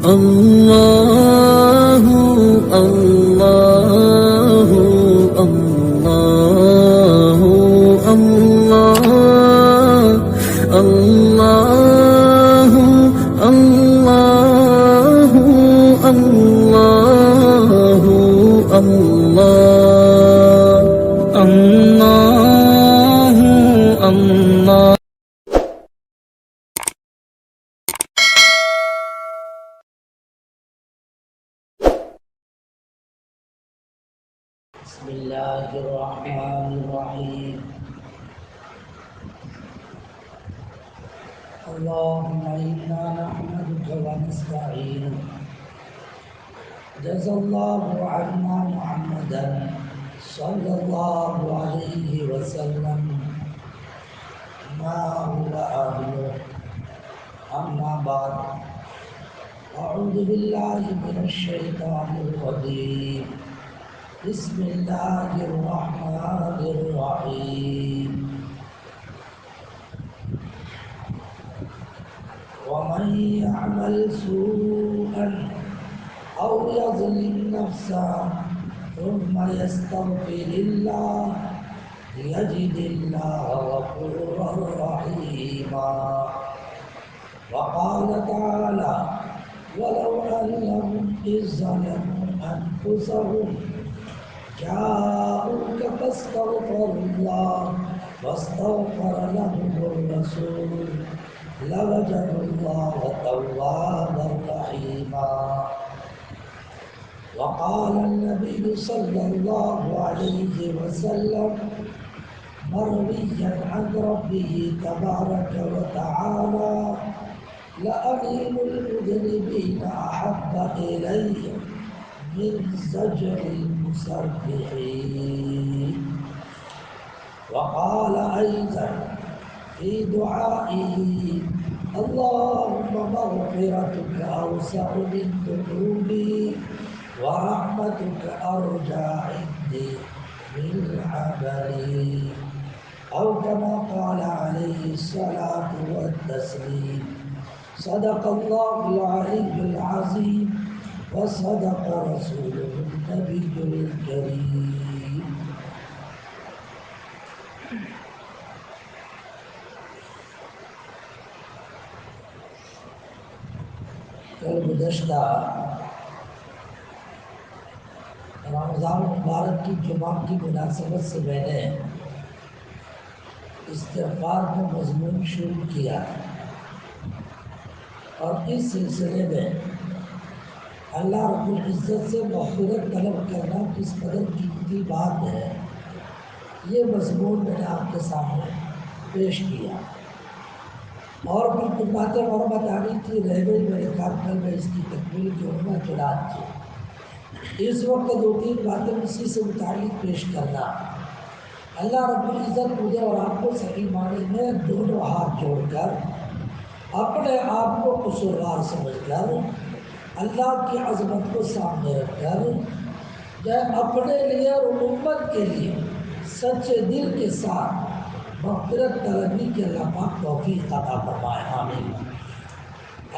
اللہ اللہ اللہ اللہ اللہ اللہ اللہ اللہ اللہ بسم الله الرحمن الرحيم. اللهم إنا نحمدك ونستعينك. جزا الله عنا محمدا صلى الله عليه وسلم ما هو أهله. أما بعد، أعوذ بالله من الشيطان الرجيم. بسم الله الرحمن الرحيم. ومن يعمل سوءا أو يظلم نفسه ثم يستغفر الله يجد الله غفورا رحيما. وقال تعالى: ولو أنهم إذ ظلموا أنفسهم جاءوك فاستغفروا الله واستغفر لهم الرسول لوجدوا الله توابا رحيما. وقال النبي صلى الله عليه وسلم مرويا عن ربه تبارك وتعالى: لأمين المذنبين أحب إلي من زجر المسبحين. وقال أيضا في دعائه: اللهم مغفرتك أوسع من ذنوبي ورحمتك أرجى عندي من عملي. أو كما قال عليه الصلاة والتسليم. صدق الله العلي العظيم وصدق رسوله النبي الكريم. کل گزشتہ رمضان مبارک کی جمعہ کی مناسبت سے میں نے استغفار کا مضمون شروع کیا اور اس سلسلے میں اللہ رب العزت سے مغفرت طلب کرنا کس قدر قیمتی بات ہے، یہ مضمون میں نے آپ کے سامنے پیش کیا. اور بھی کچھ باتیں اور بتانی تھی، رہ گئی میرے کام کل میں اس کی تکمیل جو ہونا چنانچہ اس وقت دو تین باتیں اسی سے متعلق پیش کرنا. اللہ رب العزت مجھے اور آپ کو صحیح معنی میں دونوں ہاتھ جوڑ کر اپنے آپ کو قصوروار سمجھ کر اللہ کی عظمت کو سامنے رکھ کر اپنے لیے اور امت کے لیے سچے دل کے ساتھ مغفرت طلبی کے اللہ پاک توفیق عطا فرمائے. آمین.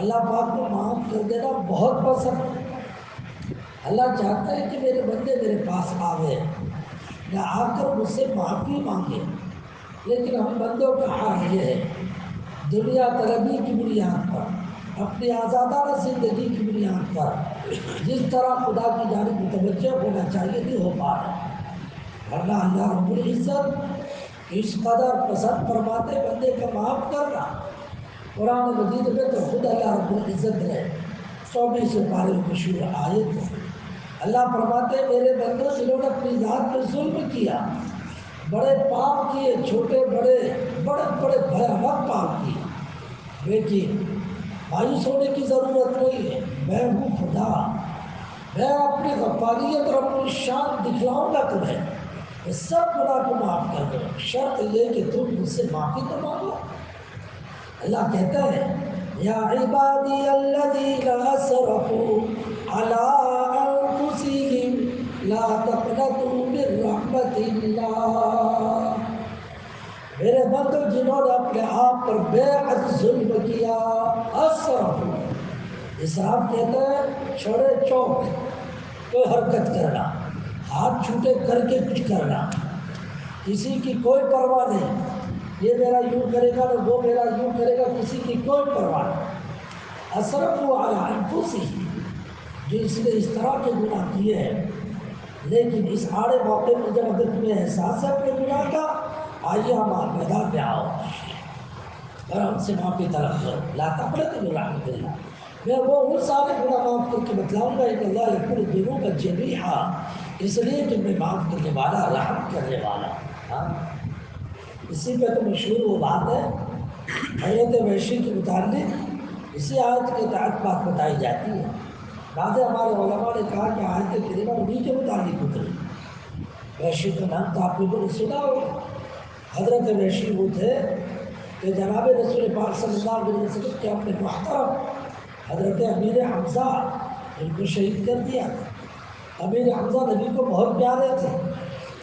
اللہ پاک کو معاف کر دینا بہت پسند ہے. اللہ چاہتا ہے کہ میرے بندے میرے پاس آوے نہ آ کر مجھ سے معافی مانگے، لیکن ہم بندوں کا حال یہ ہے دنیا طلبی کی بنیاد پر، اپنی آزادانہ زندگی کی بنیاد پر جس طرح خدا کی جانب متوجہ ہونا چاہیے نہیں ہو پا رہا. ورنہ اللہ رب العزت اس قدر پسند فرماتے بندے کا معاف کرنا. قرآن مجید میں تو خود اللہ رب العزت نے 24 پارے مشہور آیت ہے. اللہ فرماتے میرے بندوں جنہوں نے اپنی ذات پر ظلم کیا، بڑے پاپ کیے، چھوٹے بڑے بڑے بڑے بھیانک پاپ کیے، لیکن مایوس ہونے کی ضرورت نہیں ہے. میں ہوں خدا، میں اپنی غفاریت اور اپنی شان دکھلاؤں گا تمہیں، میں سب گناہ کو معاف کر دوں، شرط لے کہ تم مجھ سے معافی تو مانگو. اللہ کہتا ہے یا عبادی الذین اسرفوا علی انفسہم لا تقنطوا من رحمت اللہ. میرے بندو جنہوں نے اپنے آپ پر بے حد ظلم کیا، اسرفوا اسراف کہتے ہیں چھوڑے چوک کوئی حرکت کرنا، ہاتھ چھوٹے کر کے کچھ کرنا، کسی کی کوئی پرواہ نہیں، یہ میرا یوں کرے گا تو وہ میرا یوں کرے گا، کسی کی کوئی پرواہ نہیں۔ اسرفوا علی انفسہم، جو اس نے اس طرح کے گناہ کیے ہیں، لیکن اس آڑے موقع میں جب اگر تمہیں احساس ہے اپنے گناہ کا، آئیے ہم میدان میں آؤ اور ہم سے معافی طلب کرو، لا تقنطوا من رحمۃ اللہ، میں وہ سارے گناہ معاف کر کے بتلاؤں گا کہ اللہ یغفر الذنوب جمیعا، اس لیے کہ میں معاف کرنے والا، رحم کرنے والا۔ ہاں، اسی پہ تو مشہور وہ بات ہے حضرت وحشی کے متعلق، اسی آیت کے تحت بات بتائی جاتی ہے۔ بعض ہمارے علماء نے کہا کہ آیت کریمہ انہی کے متعلق اتری۔ وحشی کا نام تو آپ لوگوں نے سنا ہوگا۔ حضرت وحشی وہ تھے کہ جناب رسول پاک صلی اللہ علیہ وسلم کے اپنے محترم حضرت امیر حمزہ ان کو شہید کر دیا۔ امیر حمزہ نبی کو بہت پیارے تھے،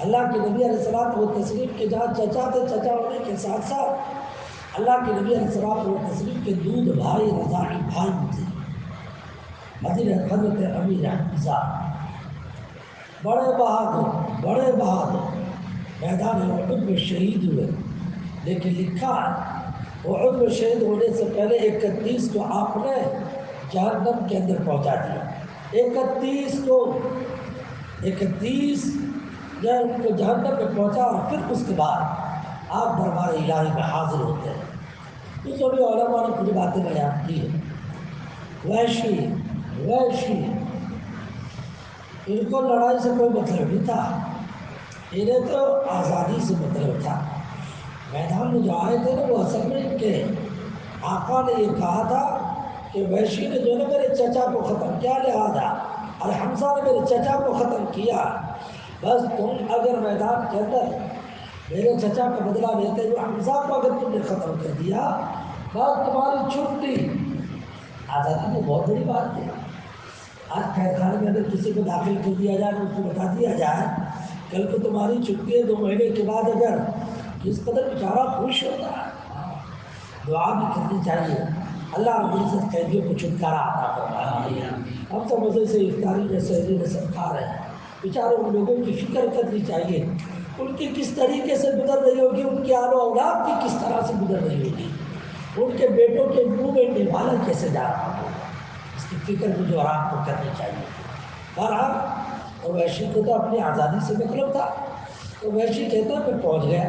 اللہ کے نبی علیہ الصلوۃ والتسلیم کے جہاں چچا تھے، چچا ہونے کے ساتھ ساتھ اللہ کے نبی علیہ الصلوۃ والتسلیم کے دودھ بھائی، رضاعی بھائی تھے۔ حضرت امیر حمزہ بڑے بہادر میدان احد میں شہید ہوئے، لیکن لکھا ہے احد میں شہید ہونے سے پہلے 31 کو آپ نے جہنم کے اندر پہنچا دیا۔ 31 جو ان کو جہنم میں پہنچا، اور پھر اس کے بعد آپ دربار الہی میں حاضر ہوتے ہیں۔ یہ جو بھی علماء نے کچھ باتیں بیان کی ہیں۔ وحشی ان کو لڑائی سے کوئی مطلب نہیں تھا، انہیں تو آزادی سے مطلب تھا۔ میدان میں جو آئے تھے نا، وہ اصل میں ان کے آقا نے یہ کہا تھا کہ وحشی نے جو ہے میرے چچا کو ختم کیا، لہٰذا اور حمزہ نے میرے چچا کو ختم کیا، بس تم اگر میدان کے اندر میرے چچا کا بدلہ لیتے ہوئے حمزہ کو اگر تم نے ختم کر دیا، بس تمہاری چھٹی۔ آزادی تو بہت بڑی بات ہے۔ آج قید خانے میں اگر کسی کو داخل کر دیا جائے، اس کو بتا دیا جائے کل کو تمہاری چھٹی ہے، 2 مہینے کے بعد اگر کس قدر بیچارہ خوش ہوتا ہے۔ دعا بھی کرنی چاہیے، اللہ رب العزت قیدیوں کو چھٹکارا عطا فرمائے۔ ہم تو مزے سے افطاری میں سحری میں سب کھا رہے ہیں، بیچارے ان لوگوں کی فکر کرنی چاہیے، ان کی کس طریقے سے گزر رہی ہوگی، ان کی آل و اولاد کی کس طرح سے گزر رہی ہوگی، ان کے بیٹوں کے منہ میں نبھالا کیسے جا رہا ہوگا، اس کی فکر مجھے اور آپ کو کرنی چاہیے۔ بہرحال اور وحشی کو تو اپنی آزادی سے مطلب تھا، تو وحشی کہتا ہے میں پہنچ گیا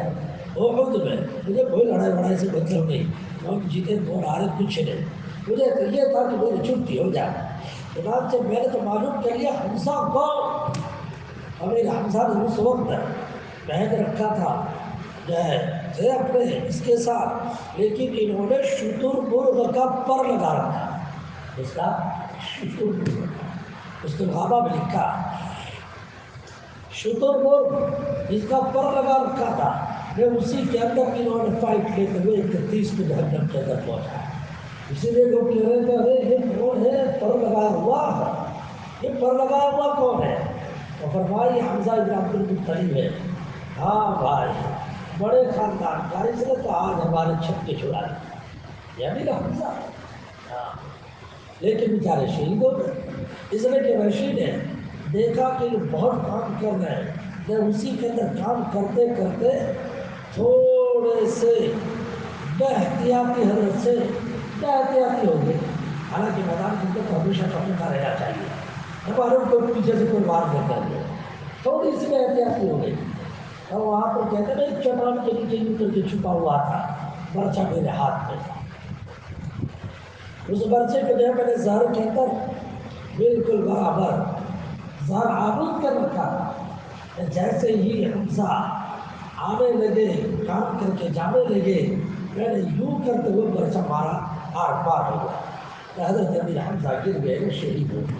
احد میں، مجھے کوئی لڑائی سے مطلب نہیں، ہم جیتے کون ہارے کچھ نہیں، مجھے تو یہ تھا کہ میری چھٹی ہو جائے۔ چنانچہ میں نے تو معلوم کر لیا حمزہ کون۔ امیر حمزہ نے اس وقت پہن رکھا تھا جو ہے تھے اپنے اس کے ساتھ، لیکن انہوں نے شتر مرغ کا پر لگا رکھا، اس کا شتر مرغ، اس کے غابہ میں لکھا شتر مرغ، اس کا پر لگا رکھا تھا۔ میں اسی کے اندر انہوں نے فائٹ لیتے ہوئے 31 کو جہنم کے اندر پہنچا۔ اسی لیے لوگ کہہ رہے تھے ارے یہ کون ہے پر لگایا ہوا، یہ پر لگایا ہوا کون ہے؟ تو فرمایا یہ حمزہ بن عبد المطلب ہے۔ ہاں بھائی، بڑے خاندان کا، اس نے تو آج ہمارے چھت کے چھڑا دیا، یہ بھی نا حمزہ۔ ہاں، لیکن بیچارے شہید ہو گئے، اس لیے کہ وحشی نے دیکھا کہ یہ بہت کام کر رہے ہیں، میں اسی کے اندر کام کرتے کرتے تھوڑے سے بے احتیاطی حضرت سے بے احتیاطی ہو گئی۔ حالانکہ میدان کے اندر تو ہمیشہ چوکنا رہنا چاہیے، ہمارے کو پیچھے سے کوئی وار نہیں کر دے، تھوڑی سی بے احتیاطی ہو گئی، اور وہاں پر کہتے ہیں ایک چٹان کے نیچے اتر کے چھپا ہوا تھا، برچہ میرے ہاتھ میں تھا، اس برچے کو جو ہے میں نے زہر کے اندر بالکل برابر زہر آلود کر رکھا تھا۔ جیسے ہی حمزہ آنے لگے، کام کر کے جانے لگے، میں نے یوں کرتے ہوئے برچہ مارا، آر پار ہو گیا، حضرت امیر حمزہ گر گئے، وہ شہید ہو گئے۔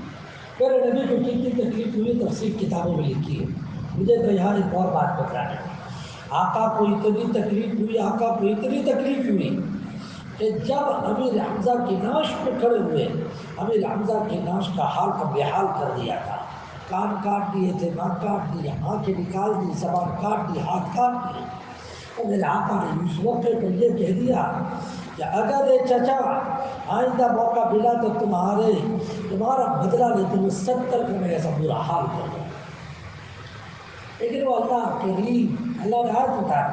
میرے نبی کو کتنی تکلیف ہوئی تفسیر کتابوں میں لکھی ہے، مجھے تو یہاں ایک اور بات بتانی ہے۔ آقا کو اتنی تکلیف ہوئی کہ جب امیر حمزہ کی نعش پہ کھڑے ہوئے، امیر حمزہ کی نعش کا حال کا بے حال کر دیا تھا، کان کاٹ دیے تھے، ناک کاٹ دی، آنکھیں نکال دی، زبان کاٹ دی، ہاتھ کاٹ دیے، اور میرے آقا نے اس موقع پر یہ کہہ دیا کہ اگر یہ چچا آئندہ موقع ملا تو تمہارا بدلہ لے تمہیں 70 کا میں ایسا برا حال کر دوں. لیکن وہ اللہ کریم، اللہ نے آیت بتایا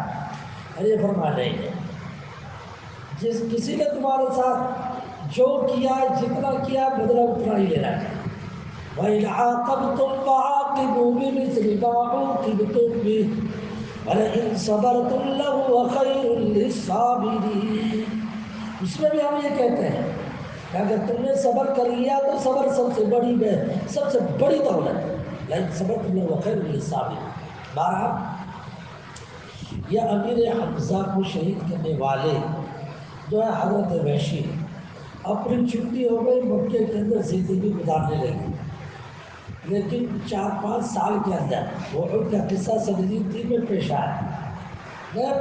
اور یہ فرما رہے ہیں جس کسی نے تمہارے ساتھ جو کیا ہے، جتنا کیا ہے، بدلہ اتنا ہی لینا ہے. وَإِنْ عَاقَبْتُمْ فَعَاقِبُوا بِمِثْلِ مَا عُوقِبْتُم بِهِ وَلَئِن صَبَرْتُمْ لَهُوَ خَيْرٌ لِّلصَّابِرِينَ. اس میں بھی ہم یہ کہتے ہیں کہ اگر تم نے صبر کر لیا تو صبر سب سے بڑی دولت ہے. لیکن صبر تم لوگ خیر للصابرین. بہرحال یہ امیر حمزہ کو شہید کرنے والے جو ہے حضرت وحشی، اپنی چھٹی ہو گئی، مکے کے اندر زندگی گزارنے لگے. لیکن 4-5 سال کے اندر وہ ان کا قصہ سنجید 3 میں پیش آیا. جب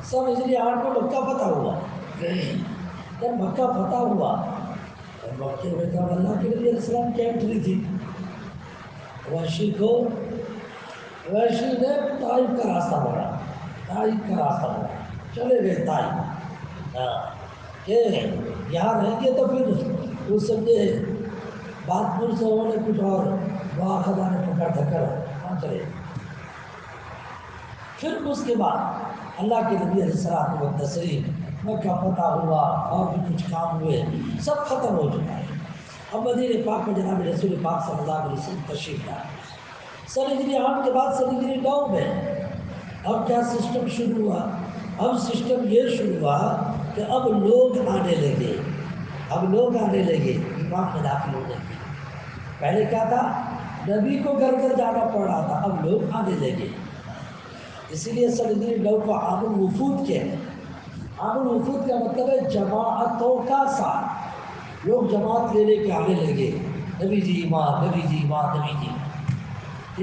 سن ہجری 8 میں مکہ فتح ہوا، جب مکہ فتح ہوا اور مکے میں جب اللہ کے نبی علیہ السلام کی انٹری تھی، وحشی نے طائف کا راستہ بڑھا، چلے گئے طائف. کہ یہاں رہیں گے تو پھر وہ سمجھے بادپور سے انہوں نے کچھ اور وہاں خدا نے پکڑ دھکر وہاں چلے. پھر اس کے بعد اللہ کے نبی علیہ السلام و تسلیم مکہ فتح ہوا اور بھی کچھ کام ہوئے، سب ختم ہو چکا ہے. اب مدینہ پاک میں جناب رسول پاک صلی اللہ علیہ وسلم تشریف لائے. سن ہجری 8 کے بعد سن ہجری 9 میں اب کیا سسٹم شروع ہوا؟ اب سسٹم یہ شروع ہوا کہ اب لوگ آنے لگے ایمان میں داخل ہونے لگے. پہلے کیا تھا؟ نبی کو گھر گھر جانا پڑ رہا تھا، اب لوگ آنے لگے. اسی لیے سن ہجری 9 کو عام الوفود کہتے ہیں. عام الوفود کا مطلب ہے جماعتوں کا ساتھ. لوگ جماعت لے کے آنے لگے، نبی جی ایمان، نبی جی ایمان، نبی جی.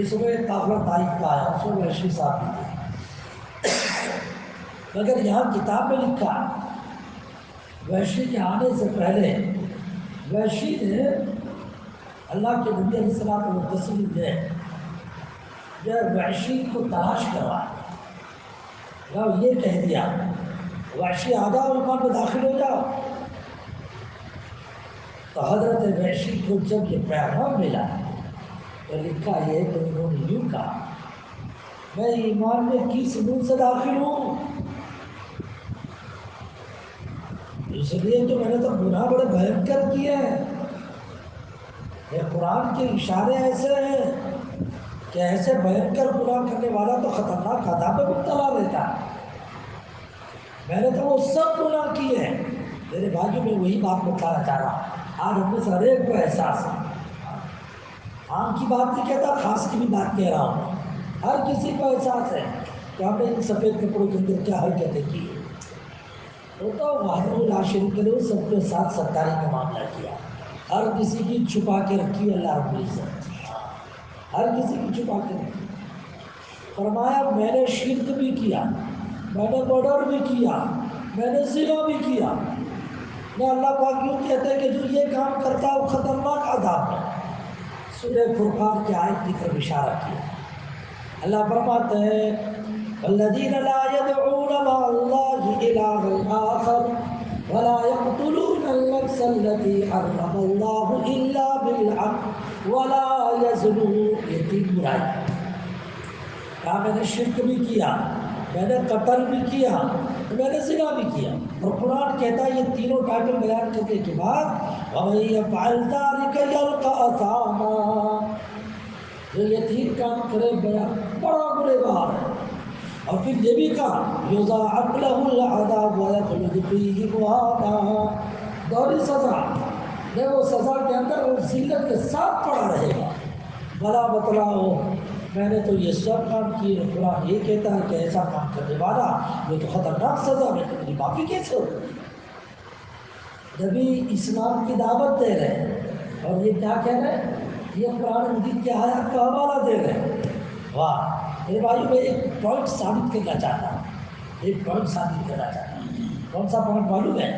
اس میں قافلہ طائف کا آیا، اس میں وحشی صاحب بھی تھے. مگر یہاں کتاب میں لکھا وحشی کے آنے سے پہلے وحشی نے اللہ کے نبی علیہ السلام و تسلیم نے جو وحشی کو تلاش کروایا، یہ کہہ دیا وحشی آ جاؤ، ایمان میں داخل ہو جاؤ. تو حضرت وحشی کو جب یہ پیغام ملا تو لکھا یہ کہ انہوں نے یوں کہا میں ایمان میں کس منہ سے داخل ہوں؟ اس لیے تو میں نے تو گناہ بڑے بھینکر کیے ہیں. یہ قرآن کے اشارے ایسے ہیں کہ ایسے بھینکر گناہ کرنے والا تو خطرناک عذاب میں مبتلا رہتا ہے. میں نے تو وہ سب گناہ کیے ہیں. میرے بھائیوں میں وہی بات بتانا چاہ رہا ہوں. آج ہم میں سے ہر ایک کو احساس ہے. عام کی بات نہیں کہتا، خاص کی بھی بات کہہ رہا ہوں. ہر کسی کو احساس ہے کہ ہم نے ان سفید کپڑوں کے اندر کیا حرکتیں کی. وہ تو وحدہ لا شریک له سب کے ساتھ ستاری کا معاملہ کیا، ہر کسی کی چھپا کے رکھی اللہ رب العزت، ہر کسی کی چھپا کے رکھی. فرمایا میں نے شرک بھی کیا، میں نے مرڈر بھی کیا، میں نے زنا بھی کیا. میں اللہ پاک یوں کہتے ہیں کہ جو یہ کام کرتا ہے وہ خطرناک عذاب ہے. سورہ فرقان کی آیت کی طرف اشارہ کیا. اللہ فرماتے ہیں والذین لا يدعون مع الله إلها آخر ولا يقتلون النفس التي حرم الله إلا بالحق ولا يزنون. یہ 3 برائی. کہا میں نے شرک بھی کیا، میں نے قتل بھی کیا، میں نے زنا بھی کیا. اور قرآن کہتا ہے یہ تینوں ٹائٹل بیان کرنے کے بعد وَمَن يَفْعَلْ ذَلِكَ يَلْقَ أَثَامًا، جو یہ 3 کام کرے بڑا گنہگار ہے. اور پھر یہ بھی کہا یضاعف له العذاب ويخلد فيه مهانا، دوہری سزا ہے وہ سزا کے اندر وہ ذلت کے ساتھ پڑا رہے گا. بلا بتلاؤ میں نے تو یہ سب کام کیے. قرآن یہ کہتا ہے کہ ایسا کام کرنے والا یہ تو خطرناک سزا ہے، تیری معافی کیسے ہو؟ نبی اسلام کی دعوت دے رہے ہیں اور یہ کیا کہہ رہے ہیں؟ یہ قرآن مجید کے آیات کا حوالہ دے رہے ہیں. واہ میرے بھائی، میں ایک پوائنٹ ثابت کرنا چاہتا ہوں. کون سا پوائنٹ معلوم ہے؟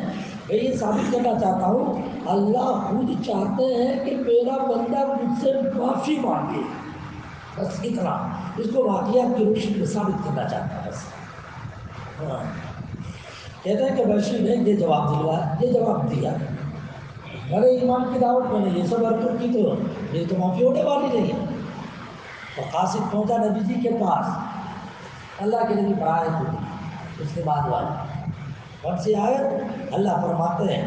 میں یہ ثابت کرنا چاہتا ہوں اللہ خود چاہتے ہیں کہ میرا بندہ مجھ سے معافی مانگے. بس اتنا اس کو واقعات کی روشنی میں ثابت کرنا چاہتا ہوں. بس کہتے ہیں کہ وحشی نے یہ جواب دلوایا، یہ جواب دیا، بڑے ایمان کی دعوت میں نے یہ سب حرکت کی تو یہ تو معافی ہونے والی نہیں ہے۔ تو قاصد پہنچا نبی جی کے پاس، اللہ کے نبی پڑھائے تو اس کے بعد والی کون سی آیت؟ اللہ فرماتے ہیں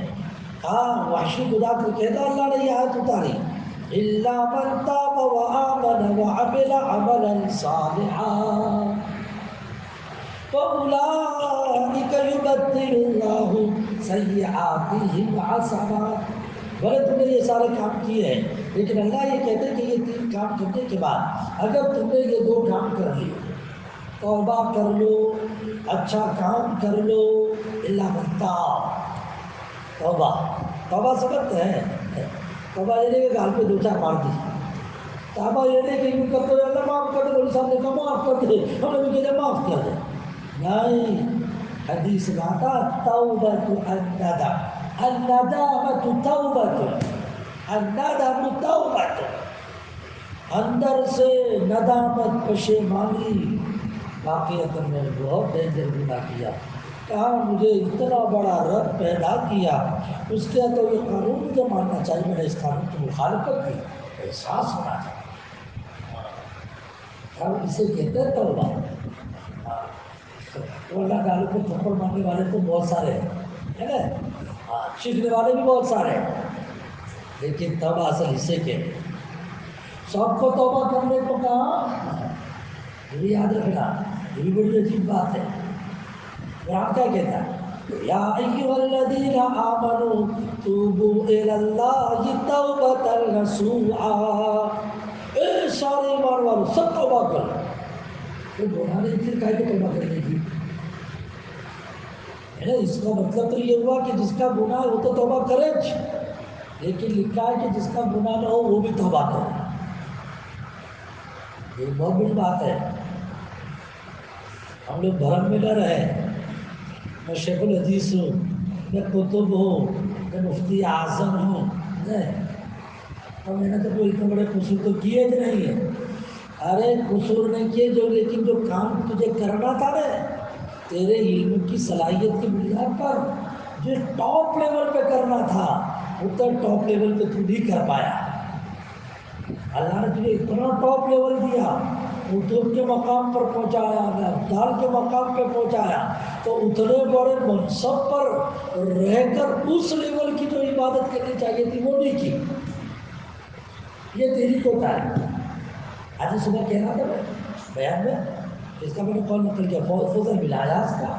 ہاں وحشی کو جا کر کہتا اللہ نے یہ آیت اتاری الا من تاب وآمن وعمل عملا صالحا فأولئک یبدل اللہ سیئاتہم حسنات۔ بھلے تم نے یہ سارے کام کیے ہیں لیکن اللہ یہ کہتے ہیں کہ یہ 3 کام کرنے کے بعد اگر تم نے یہ 2 کام کر لیے، توبہ کر لو، اچھا کام کر لو، اللہ بنتا توبہ سمجھتے ہیں؟ توبہ یہ نہیں کہ گال پہ 2 4 مار دی، توبہ یہ نہیں کہ یوں کرتے ہوئے اللہ معاف کر دے، بولے صاحب نے کہا معاف کر دے، ہم نے بھی کہا معاف کر دے، نہیں، حدیث میں آتا توبۃ الندم، الندامۃ توبۃ، الندم توبۃ، اندر سے ندامت پشیمانی، واقعات میں بہت ڈینجر گناہ کیا، کہا مجھے اتنا بڑا رب پیدا کیا، اس کے تو یہ قانون مجھے ماننا چاہیے، میں نے اس قانون کی مخالفت کی، احساس ہونا چاہیے، اب اسے کہتے ہیں توبہ۔ اللہ تعالیٰ کو تھپڑ مارنے والے تو بہت سارے ہیں نا، چیخنے والے بھی بہت سارے ہیں، لیکن توبہ اصل اسے کہتے ہیں۔ سب کو توبہ کرنے کو کہا، یہ بھی یاد رکھنا، یہ بھی بڑی عجیب بات ہے۔ قرآن کیا کہتا ہے؟ یا ایھا الذین آمنوا توبوا الی اللہ توبۃ نصوحا، اے سارے ایمان والو سب توبہ کرو۔ تو گناہ نہیں پھر کاہے کو توبہ کرنے کی؟ اس کا مطلب تو یہ ہوا کہ جس کا گناہ ہو تو توبہ کرے، لیکن لکھا ہے کہ جس کا گناہ نہ ہو وہ بھی توبہ کرے، یہ بہت بڑی بات ہے۔ ہم لوگ بھرم میں نہ رہے، میں شیخ الحدیث ہوں، میں کتب ہوں، میں مفتی اعظم ہوں، نہیں، اور میں نے تو کوئی اتنے بڑے قصور تو کیے نہیں ہیں۔ ارے قصور نہیں کیے جو، لیکن جو کام تجھے کرنا تھا نا تیرے علم کی صلاحیت کی بنیاد پر، جو ٹاپ لیول پہ کرنا تھا اتنا ٹاپ لیول پہ تو نہیں کر پایا۔ اللہ نے تجھے اتنا ٹاپ لیول دیا، اردو کے مقام پر پہنچایا، ابدال کے مقام پہ پہنچایا، تو اتنے بڑے منصب پر رہ کر اس لیول کی جو عبادت کرنی چاہیے تھی وہ نہیں کی، یہ تیری کوتا ہے۔ آج صبح کہہ رہا تھا میں بیان میں، اس کا میں نے قول نقل کیا، فضل بن عیاض کا،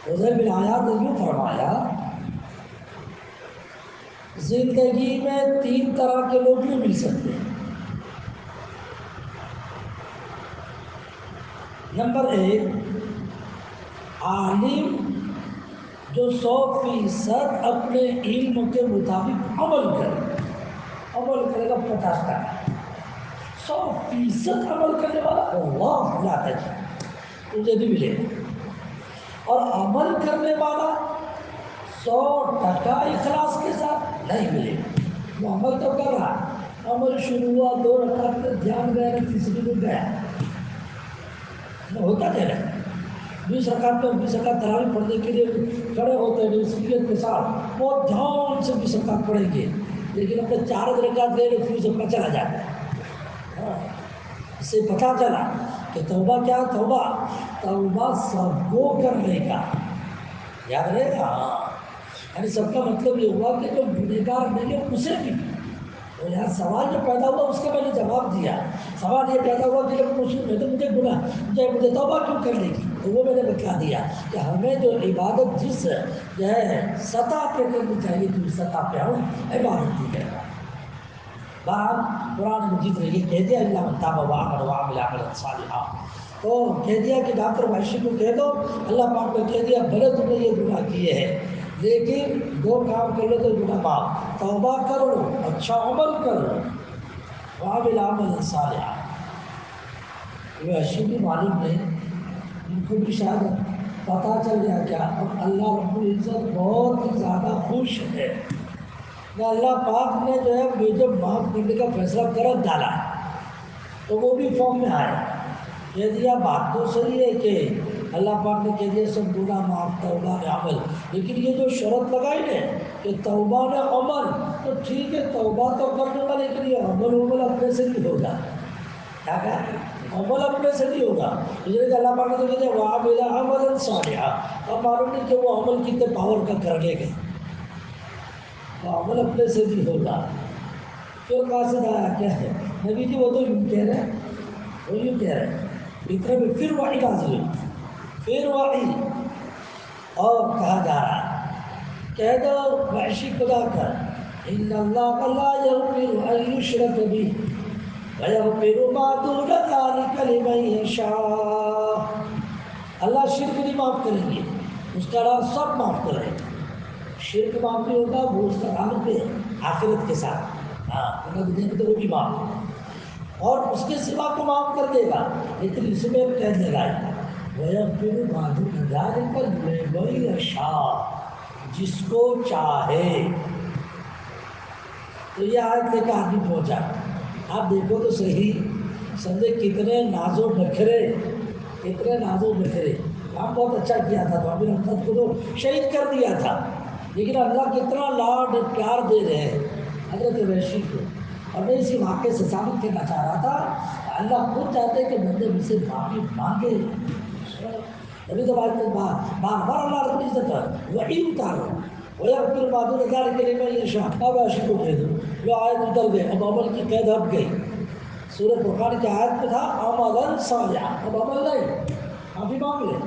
فضل بن عیاض نے یوں فرمایا زندگی میں 3 طرح کے لوگ نہیں مل سکتے۔ نمبر 1، عالم جو 100% اپنے علم کے مطابق عمل کرے گا 50%، 100% عمل کرنے والا اللہ لا تجد، تجھے بھی ملے گا، اور عمل کرنے والا 100% اخلاص کے ساتھ نہیں ملے گا۔ وہ عمل تو کر رہا، عمل شروع ہوا 2 رکعت میں دھیان گیا، تیسری میں گیا، ہوتا کیا ہے 20 رکعت میں 20 رکعت تراویح پڑھنے کے لیے کھڑے ہوتے ہیں اس نیت کے ساتھ بہت دھیان سے 20 رکعت پڑھیں گے، لیکن اپنے 4 رکعت لے لے فیوز اپنا چلا جاتا ہے۔ اس سے پتہ چلا کہ توبہ کیا ہے؟ توبہ سب کو کرنے کا، یاد رہے گا، یعنی سب کا مطلب یہ ہوا کہ جو گنہگار نہیں ہے اسے بھی، تو یار سوال جو پیدا ہوا اس کا میں نے جواب دیا۔ سوال یہ پیدا ہوا کہ جب مجھے گناہ مجھے توبہ کیوں کرنے کی، تو وہ میں نے بتلا دیا کہ ہمیں جو عبادت جس جو ہے سطح پہ کرنی چاہیے تھی اس سطح پہ ہم عبادت کی کریں۔ قرآن مجید نے یہ کہہ دیا الا من تاب وآمن وعمل عملا صالحا، تو کہہ دیا کہ جا کر وحشی کو کہہ دو، اللہ پاک نے کہہ دیا بھلے تم نے یہ گناہ کیے ہیں لیکن 2 کام کر لو تو گناہ معاف، توبہ کر لو، اچھا عمل کر لو، وعمل عملا صالحا۔ وحشی بھی معلوم نہیں، ان کو بھی شاید پتہ چل گیا کیا، اب اللہ رب العزت بہت ہی زیادہ خوش ہے کہ اللہ پاک نے جو ہے مجھے معاف کرنے کا فیصلہ کر ڈالا ہے، تو وہ بھی فارم میں آیا، کہہ دیا بات تو صحیح ہے کہ اللہ پاک نے کہہ دیا سب گناہ معاف توبہ نے عمل، لیکن یہ جو شرط لگائی نے کہ توبہ نے عمل، تو ٹھیک ہے توبہ تو کر دوں گا لیکن یہ عمل اپنے سے نہیں ہوگا. کیا کہا؟ عمل اپنے سے نہیں ہوگا. اس لیے کہ اللہ پاک نے تو کہتے ہیں وَعَمِلَ عَمَلًا صَالِحًا. اب معلوم نہیں کہ وہ عمل کتنے پاور کا کرنے گئے، وہ عمل اپنے سے نہیں ہوگا. پھر قاصد آیا کیا ہے نبی جی وہ تو یوں کہہ رہے ہیں، وہ یوں کہہ رہے ہیں اتنے میں پھر وحی نازل ہوئی، پھر وحی اور کہا جا رہا ہے کہہ دو وحشی خدا کر ان اللہ لا یغفر ان یشرک بہ ویغفر ما دون ذلک لمن یشاء. اللہ شرک نہیں معاف کریں گے، اس کا راز سب معاف کریں گے. شرک معاف نہیں ہوگا وہ اس کا عمل پہ آخرت کے ساتھ، ہاں دنیا میں تو وہ بھی معاف، اور اس کے سوا کو معاف کر دے گا. لیکن اس میں قید لگائی وَيَغْفِرُ مَا دُونَ ذَلِكَ لِمَن یشاء، جس کو چاہے. تو یہ آیت لے کے آدمی پہنچا. آپ دیکھو تو صحیح سمجھے کتنے ناز و نخرے، اتنے ناز و نخرے. کام بہت اچھا کیا تھا، تو امیر احمد کو تو شہید کر دیا تھا، لیکن اللہ کتنا لاڈ پیار دے رہے ہیں حضرت وحشی کو. اور میں اسی واقعے سے ثابت کرنا چاہ رہا تھا اللہ خود چاہتے کہ بندے مجھ سے معافی مانگے. ابھی تو بار بار اللہ رب العزت وحی اتارو وَيَغْفِرُ مَا دُونَ ذَلِكَ لِمَن یشاء. اب وحشی کو کہہ دو جو آیت اتر گئے، اب عمل کی قید ہٹ گئی. سورہ فرقان کی آیت میں تھا عملاً صالحا، اب عمل نہیں، معافی مانگ لے.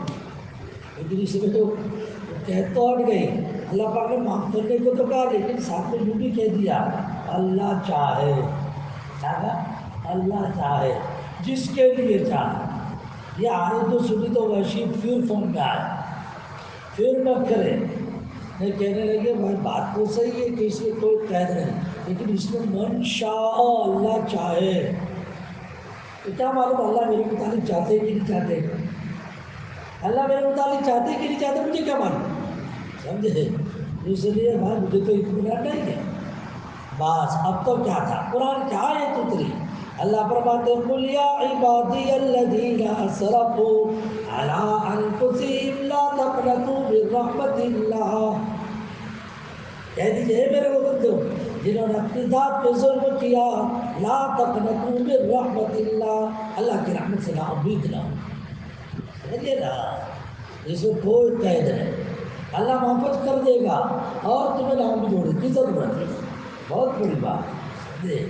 لیکن اس میں تو قید تو ہٹ گئی. اللہ پاک نے معاف کرنے کو تو کہا لیکن ساتھ میں یوں بھی کہہ دیا اللہ چاہے. کیا کہا؟ اللہ چاہے، جس کے لیے چاہے. یہ آیت تو سنی تو وحشی پھر فون میں آئے، پھر نہ کرے. میں کہنے لگے بھائی بات تو صحیح ہے کہ اس میں کوئی قید نہیں، لیکن اس میں من شاء اللہ چاہے. تو کیا معلوم اللہ میرے متعلق چاہتے کہ نہیں چاہتے؟ اللہ میرے متعلق چاہتے کہ نہیں چاہتے مجھے کیا معلوم، سمجھے؟ اس لیے بھائی مجھے تو اطمینان نہیں ہے. بس اب تو کیا تھا قرآن کی آیت اتری. اللہ فرماتے ہیں قل یا عبادی الذین اسرفوا علی انفسہم لا تقنطوا من رحمت اللہ. کہہ دیجیے میرے وہ بندو جنہوں نے اپنی ذات پہ ظلم کیا، لا تقنطوا من رحمت اللہ، اللہ کی رحمت سے نا امید نہ ہو. سمجھے نا، اس میں کوئی قید نہیں. اللہ محفوظ کر دے گا اور تمہیں نا امید ہونے کی ضرورت ہے. بہت بڑی بات ہے.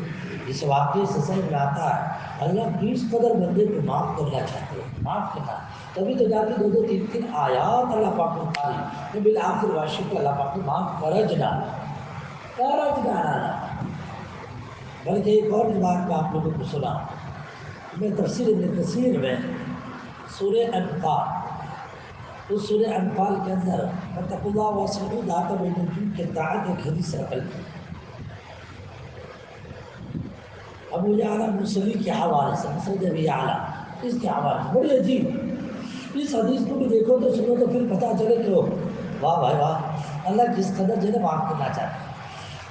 اس واقعے سے سمجھ میں آتا ہے اللہ کس قدر بندے کو معاف کرنا چاہتے ہیں، معاف کرنا. تبھی تو جا کے دو تین آیات اللہ پاک نے اتاری کہ بالآخر واشی کو اللہ پاک نے معاف کرج ڈالا. بلکہ ایک اور بات میں آپ لوگوں کو سنا. میں تفسیر ابن کثیر میں سورہ انفال، اس سورہ انفال کے اندر وَاتَّقُوا اللَّهَ وَأَصْلِحُوا ذَاتَ بَيْنِكُمْ کے تحت ایک حدیث نقل کی ابو یعلا موصلی کے حوالے سے، مسند ابی یعلا اس کے حوالے سے. بڑی عجیب. اس حدیث کو بھی دیکھو تو سنو تو پھر پتہ چلے کہ واہ بھائی واہ اللہ کس قدر جو ہے معاف کرنا چاہتے ہیں.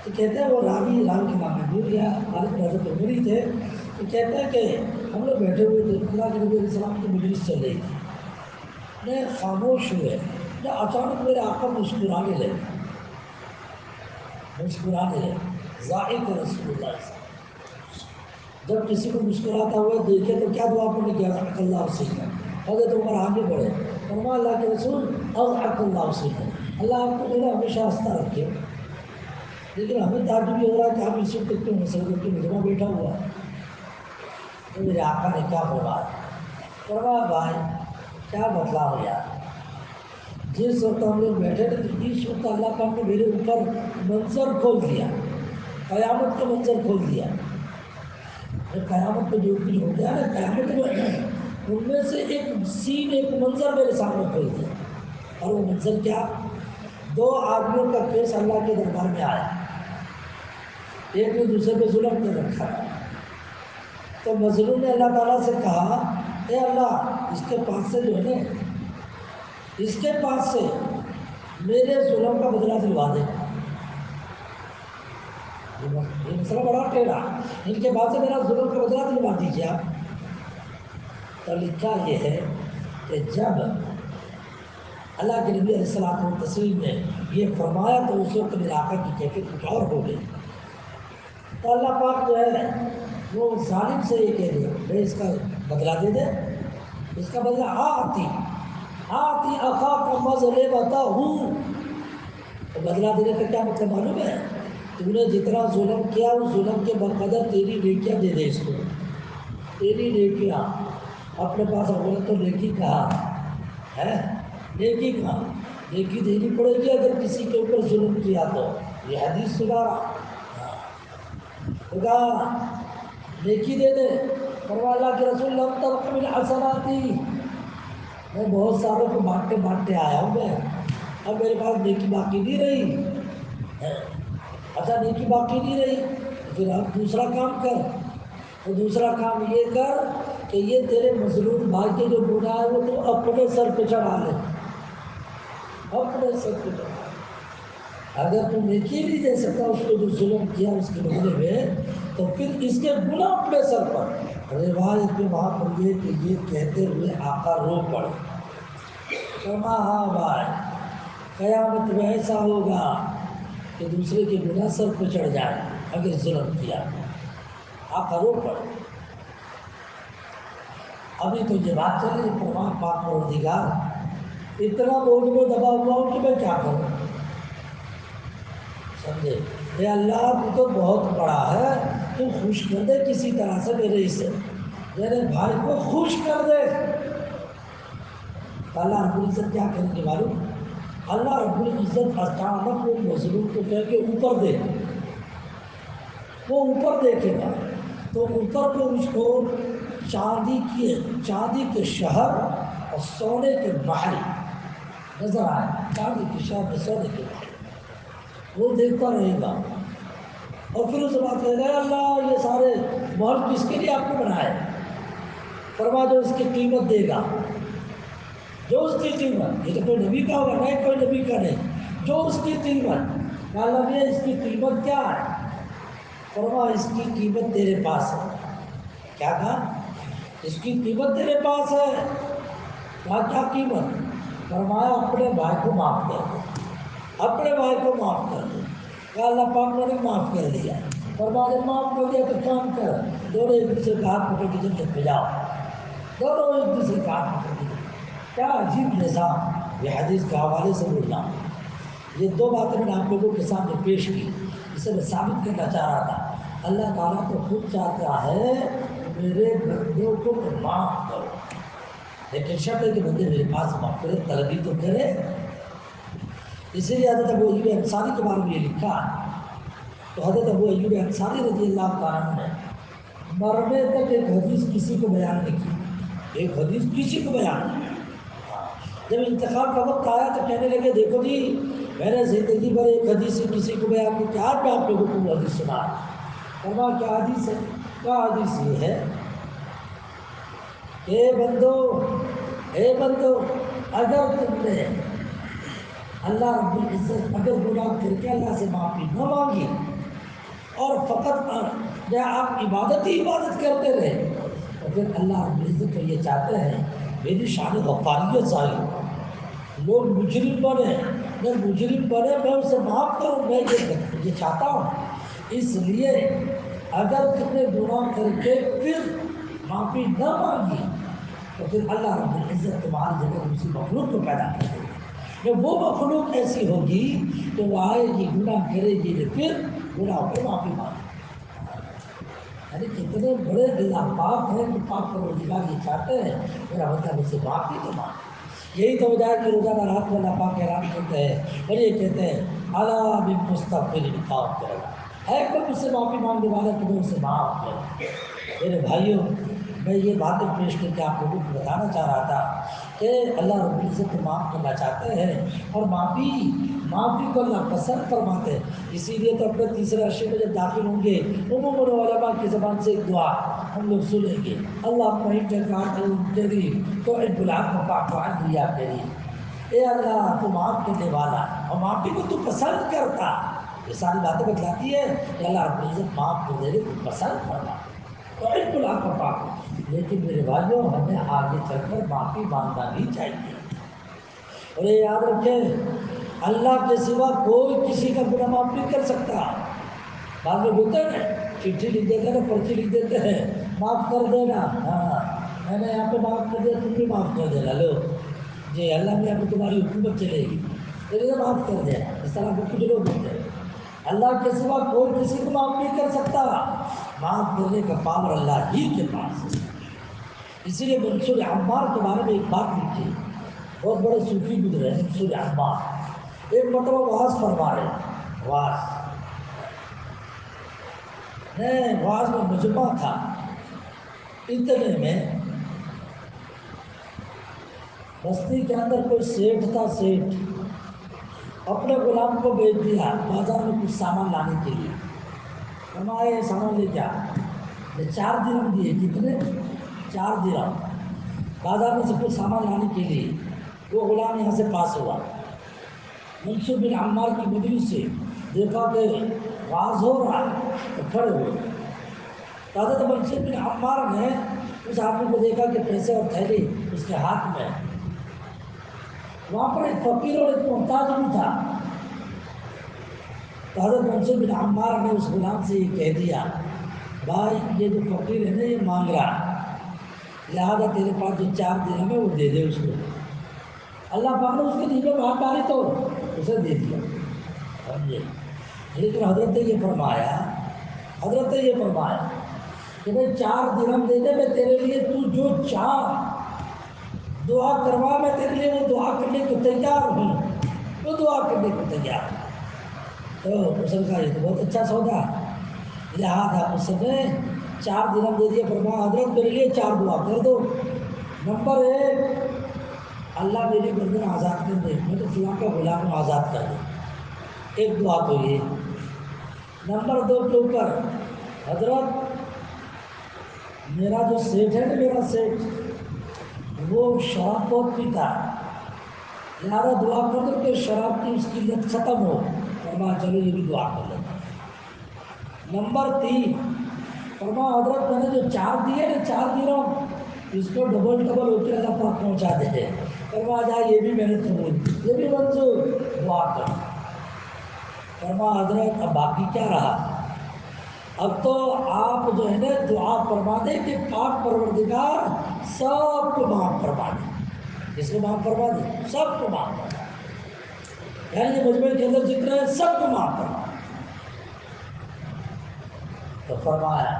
تو کہتے ہیں وہ راوی کے نام میں بھول گیا، خالد حضرت عمری تھے. تو کہتے ہیں کہ ہم لوگ بیٹھے ہوئے تھے، اللہ کے نبی علیہ السلام کی مجلس چل رہی تھی. میں خاموش ہوئے، میں اچانک میرے آقا مسکرانے لگے، ذائق رسول اللہ سے. جب کسی کو مسکراتا ہوا دیکھے تو کیا دعا پڑھنے کیا رحمۃ اللہ وسلم. حضرت عمر آگے بڑھے، فرمایا اللہ کے رسول رحمۃ اللہ وسلم، اللہ آپ کو میرا ہمیشہ ہنستا رکھے. لیکن ہمیں تعجب یہ ہو رہا ہے کہ ہم اس وقت کیوں مسلم کی مجمع بیٹھا ہوا ہے. تو میرے آقا نے کیا بولا، فرمایا بھائی کیا بتلا ہو یار، جس وقت ہم لوگ بیٹھے تھے اس وقت اللہ پاک نے میرے اوپر منظر کھول دیا، قیامت کا منظر کھول دیا. قیامت میں جو کچھ ہو گیا نا قیامت میں، ان میں سے ایک سین، ایک منظر میرے سامنے کھول دیا. اور وہ منظر کیا، دو آدمیوں کا کیس اللہ کے دربار میں آیا، ایک نے دوسرے پہ ظلم کر رکھا. تو مظلوم نے اللہ تعالیٰ سے کہا اے اللہ اس کے پاس سے جو ہے نا، اس کے پاس سے میرے ظلم کا بدلہ دلوا دے. یہ مسئلہ بڑا ٹیڑھا، ان کے بعد سے میرا ظلم کا بدلہ دلوا دیجیے آپ. تو لکھا یہ ہے کہ جب اللہ کے نبی علیہ الصلوۃ والتسلیم نے یہ فرمایا تو اس وقت علاقہ کی کیفیت کچھ اور ہو گئی. تو اللہ پاک جو ہے وہ ظالم سے یہ کہہ دیا بھائی اس کا بدلہ دے دے، اس کا بدلہ آتی اخا کا مزلے بتا ہوں. تو بدلہ دینے کا کیا مطلب معلوم ہے؟ تم نے جتنا ظلم کیا اس ظلم کے بقدر تیری نیکیاں دے دے اس کو، تیری نیکیاں اپنے پاس رکھو. تو نیکی کہا ہے، نیکی کہا، نیکی دینی پڑے گی اگر کسی کے اوپر ظلم کیا تو. یہ حدیث سنا خدا نیکی دے دے. فرما اللہ کے رسول لم تبق من حسناتی، میں بہت ساروں کو بانٹتے آیا ہوں میں، اب میرے پاس نیکی باقی نہیں رہی. اچھا نیکی باقی نہیں رہی تو پھر اب دوسرا کام کر. تو دوسرا کام یہ کر کہ یہ تیرے مظلوم بھائی کے جو گناہ ہے وہ تو اپنے سر پہ چڑھا لے، اپنے سر پہ چڑھا. اگر تم نیکی نہیں دے سکتا اس کو جو ظلم کیا اس کے بدلے میں، تو پھر اس کے گناہ اپنے سر پر. روایت میں وہاں پر یہ کہ یہ کہتے ہوئے آقا رو پڑے. فرما ہاں بھائی قیامت میں ایسا ہوگا کہ دوسرے کے گناہ سر پہ چڑھ جائے اگر ظلم کیا. آقا رو پڑے. ابھی تو یہ بات چل رہی فرمان پاک پروردگار اتنا بوجھ میں دبا ہوا ہوں کہ میں کیا کروں. سمجھے اے اللہ تو تو بہت بڑا ہے، تو خوش کر دے کسی طرح سے میرے اس میرے بھائی کو خوش کر دے. اللہ رب العزت کیا کریں گے معلوم؟ اللہ رب العزت اچانک وہ مظلوم کو کہہ کے اوپر دے، وہ اوپر دیکھے گا تو اوپر کو اس کو چاندی کے شہر اور سونے کے محل نظر آئے. چاندی کے شہر اور سونے کے محل وہ دیکھتا رہے گا. اور پھر اس بات کہے گا اللہ یہ سارے محل کس کے لیے آپ نے بنائے؟ فرما جو اس کی قیمت دے گا، جو اس کی قیمت، یہ تو کوئی نبی کا ہوگا نہیں، کوئی نبی کا نہیں، جو اس کی قیمت. اللہ نے اس کی قیمت کیا ہے؟ فرما اس کی قیمت تیرے پاس ہے. کیا کہا؟ اس کی قیمت تیرے پاس ہے. کیا قیمت؟ فرمایا اپنے بھائی کو معاف کر دے، اپنے بھائی کو معاف کر دے. یا اللہ پاک نے معاف کر دیا. فرما جب معاف کر دیا تو کام کر، دونوں ایک دوسرے کا ہاتھ پکڑ کے جنت میں جاؤ، دونوں ایک دوسرے کا ہاتھ پکڑ کے. کیا عجیب نظام. یہ حدیث کے حوالے سے بول رہا ہوں. یہ دو باتیں میں نے آپ لوگوں کے سامنے پیش کی، اسے میں ثابت کرنا چاہ رہا تھا. اللہ تعالیٰ تو خود چاہتا ہے میرے بندوں کو میں معاف کروں، لیکن شرط ہے کہ بندے میرے پاس مغفرت طلبی تو کرے. اسی لیے حضرت ابو ایوب انصاری کے بارے میں یہ لکھا ہے. تو حضرت ابو ایوب انصاری رضی اللہ تعالیٰ عنہ نے مرنے تک ایک حدیث کسی کو بیان نہیں کی، ایک حدیث کسی کو بیان نہیں. جب انتخاب کا وقت آیا تو کہنے لگے دیکھو جی میں نے زندگی بھر ایک حدیث کسی کو بیان نہیں کیا، آج میں آپ لوگوں کو وہ حدیث سنا. فرما کیا حدیث ہے؟ کیا حدیث یہ ہے؟ اے بندو اگر تم نے اللہ رب العزت اگر گناہ کر کے اللہ سے معافی نہ مانگی اور فقط آپ عبادت ہی عبادت کرتے رہے تو پھر اللہ رب العزت تو یہ چاہتے ہیں میری شان غفاریت ظاہر ہو. لوگ مجرم بنے، میں مجرم بنے میں اسے معاف کروں، میں یہ چاہتا ہوں. اس لیے اگر تم نے گناہ کر کے پھر معافی نہ مانگی تو پھر اللہ رب العزت تمہاری جگہ دوسری مخلوق کو پیدا کر دے گی. وہ مخلوق ایسی ہوگی کہ وہ آئے گی گناہ کرے گی پھر گناہ پر معافی مانگے. یعنی کتنے بڑے اللہ پاک ہیں کہ پاک پروردگار یہ چاہتے ہیں میرا بندہ مجھ سے معافی تو مانگے. یہی تو وجہ ہے کہ روزانہ رات میں اللہ پاک اعلان کرتے ہیں اور یہ کہتے ہیں الا بمستغفر مغفرہ، ہے کوئی مجھ سے معافی مانگنے والا کہ میں اسے معاف کروں. میرے بھائیوں میں یہ باتیں پیش کر کے آپ لوگوں کو بتانا چاہ رہا تھا کہ اللہ رب العزت کو معاف کرنا چاہتے ہیں اور معافی کو اللہ پسند فرماتے ہیں. اسی لیے تو اپنے تیسرے عرصے میں جب داخل ہوں گے عموماً علماء کی زبان سے ایک دعا ہم لوگ سنیں گے، اللہ تو العفو فاعف عنہ یا کریم. اے اللہ تو معاف کرنے والا اور معافی کو تو پسند کرتا. یہ ساری باتیں بتلاتی ہے کہ اللہ رب العزت معاف کر دے گے تو پسند کرنا تو العفو فاعف. لیکن میرے بھائیوں ہمیں آگے چل کر معافی مانگنا بھی چاہیے. اور یہ یاد رکھیں اللہ کے سوا کوئی کسی کا گناہ معاف نہیں کر سکتا. بعد میں ہوتا ہے نا چٹھی لکھ دیتے ہیں نا پرچی لکھ دیتے ہیں معاف کر دینا. ہاں میں نے یہاں پہ معاف کر دیا تم بھی معاف کر دینا. لو جی اللہ میں یہاں پہ تمہاری حکومت چلے گی لیکن معاف کر دینا. اس طرح کو کچھ لوگ ہوتے ہیں. اللہ کے سوا کوئی کسی کو معاف نہیں کر سکتا. معاف کرنے کا پاور اللہ ہی کے پاس ہے. اسی لیے منصور عمار کے بارے میں ایک بات لکھی. بہت بڑے صوفی گزرے ہیں منصور عمار. ایک مرتبہ واز فرما رہے واز واز میں مجمع تھا. اتنے میں بستی کے اندر کوئی سیٹھ تھا. سیٹھ اپنے غلام کو بیچ دیا بازار میں کچھ سامان لانے کے لیے. ہمارے سامان لے کیا 4 درہم دیے. کتنے 4 درہم بازار میں سے کچھ سامان لانے کے لیے. وہ غلام یہاں سے پاس ہوا. منصور بن عمار کی مجلس سے دیکھا کہ واز ہو رہا ہے تو کھڑے ہوئے. حضرت منصور بن عمار نے اس آدمی کو دیکھا کہ پیسے اور تھیلی اس کے ہاتھ میں. وہاں پر ایک فقیر اور ایک محتاج بھی تھا. تو حضرت منصور بن عمار نے اس غلام سے یہ کہہ دیا بھائی یہ جو فقیر ہے نا یہ مانگ رہا لہٰذا تیرے پاس جو 4 درہم ہے وہ دے دے اس کو. اللہ پاک نے اس کے دل میں بات ڈالی تو اسے دے دیا. سمجھے. لیکن حضرت نے یہ فرمایا کہ بھائی 4 درہم دے دے میں تیرے لیے تو جو چاہ دعا کروا میں تیرے لیے وہ دعا کرنے کو تیار ہوں. وہ دعا کرنے کو تیار ہوں. تو اس نے کہا یہ تو بہت اچھا سودا. لہٰذا اس نے 4 درہم دے دیا. فرمایا حضرت میرے لیے 4 دعا کر دو. نمبر 1 اللہ میری گردن آزاد کر دے. میں تو فلاں کا غلام آزاد کر دے. ایک دعا تو یہ. نمبر 2 کے اوپر حضرت میرا جو سیٹھ ہے نا میرا سیٹھ وہ شراب بہت پیتا ہے لہٰذا دعا کر دو کہ شراب کی اس کی لت ختم ہو. فرمایا چلو یہ بھی دعا کر لیتا. نمبر 3 فرمایا حضرت میں نے جو 4 دیے نا 4 درہم اس کو ڈبل ہو کے اللہ پاک پہنچا دے. فرمایا جائے یہ بھی میں نے قبول یہ بھی منظور. دعا کر. فرمایا حضرت اب باقی کیا رہا. اب تو آپ جو ہے نا دعا فرما دیں کہ پاک پروردگار سب کو معاف فرما دیں. جس کو معاف فرما دیں سب کو معاف فرما دیں. یعنی یہ مجمع کے اندر جتنے ہیں سب کو معاف فرما دیں. تو فرمایا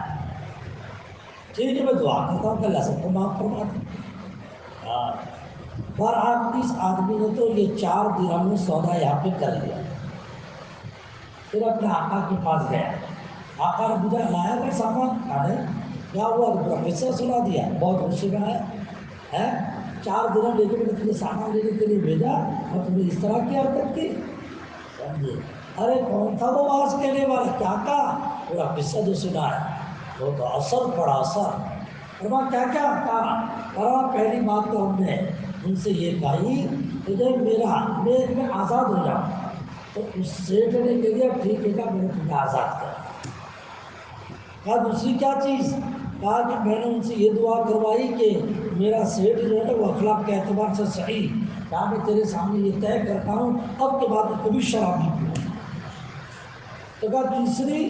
ٹھیک ہے میں دعا کرتا ہوں کہ اللہ سب کو معاف فرما دیں. پر آپ اس آدمی نے تو یہ 4 درہم میں سودا یہاں پہ کر لیا. پھر اپنے آقا کے پاس گیا. آقا نے پوچھا لایا کر سامان. ارے کیا ہوا قصہ سنا دیا. بہت خوشی میں ہے 4 درہم لے کے میں نے تجھے سامان لینے کے لیے بھیجا اور تم نے اس طرح کی حرکت کی. سمجھے. ارے کون تھا وہ آواز کہنے والا کیا کہا. پورا قصہ جو سنا ہے وہ تو اثر پڑا اثر. فرمایا کیا کیا کہا. پہلی بات تو ہم نے ان سے یہ کہی کہ جب میں آزاد ہو جاؤں. تو اس سیٹھ نے کہہ دیا ٹھیک ہے میں نے تمہیں آزاد کر. کہا دوسری کیا چیز. کہا کہ میں نے ان سے یہ دعا کروائی کہ میرا سیٹھ جو ہے نا وہ اخلاق کے اعتبار سے صحیح. کہا میں تیرے سامنے یہ طے کرتا ہوں اب کے بعد کبھی شراب نہیں پیوں. تو کہا تیسری.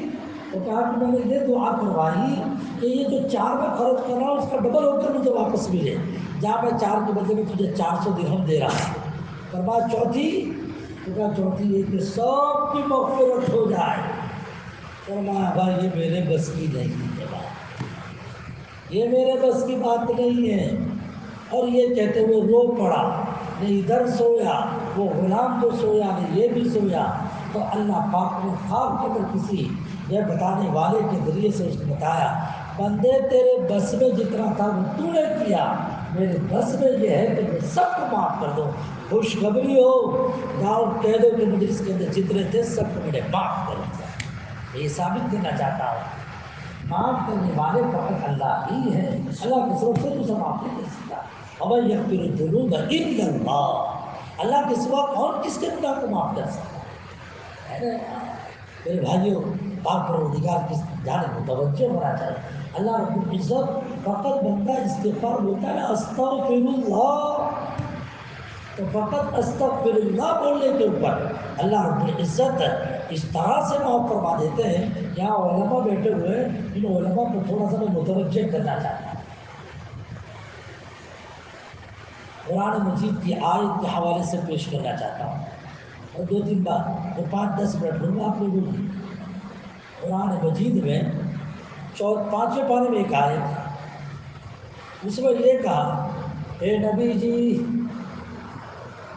تو کہا کہ میں نے یہ دعا کروائی کہ یہ جو 4 میں خرچ کر رہا ہوں اس کا ڈبل ہو کر مجھے واپس ملے. جہاں میں 4 کے بدلے میں تجھے 400 درہم دے رہا ہوں. فرمایا چوتھی. تو کہا چوتھی یہ کہ سب کی مغفرت ہو جائے. فرمایا بھائی یہ میرے بس کی نہیں ہے بات. یہ میرے بس کی بات نہیں ہے. اور یہ کہتے ہوئے رو پڑا. نہیں ادھر سویا وہ غلام تو سویا نہیں یہ بھی سویا. تو اللہ پاک نے خواب کے اندر کسی یہ بتانے والے کے ذریعے سے اس نے بتایا بندے تیرے بس میں جتنا تھا وہ تو نے کیا. میرے بس میں یہ ہے کہ میں سب کو معاف کر دوں. خوشخبری ہو گاؤں کہہ دو کہ مجھے اس کے اندر جتنے تھے سب کو میں نے معاف کر دیا. یہ ثابت کرنا چاہتا ہوں معاف کرنے والے فقط اللہ ہی ہے. اللہ کے سوا سے اسے معاف نہیں کر سکتا. وَمَن يَغْفِرُ الذُّنُوبَ إِلَّا اللَّهُ. اللہ کے سوا کون کس کے گناہ کو معاف کر سکتا ہے. میرے بھائیوں پاک پروردگار کی جانب متوجہ ہونا چاہیے. اللہ رب العزت فقط بندہ استغفار بولتا ہے استغفر اللہ. تو فقط استغفر اللہ بولنے کے اوپر اللہ رب العزت اس طرح سے معاف فرما دیتے ہیں. یہاں علماء بیٹھے ہوئے ہیں، ان علماء کو تھوڑا سا میں متوجہ کرنا چاہتا ہوں. قرآن مجید کی آیت کے حوالے سے پیش کرنا چاہتا ہوں، اور 2-3 بات اور 5-10 منٹ لوں گا آپ لوگوں کی. قرآن مجید میں 5ویں پارے میں ایک آیت ہے، اس میں یہ کہا اے نبی جی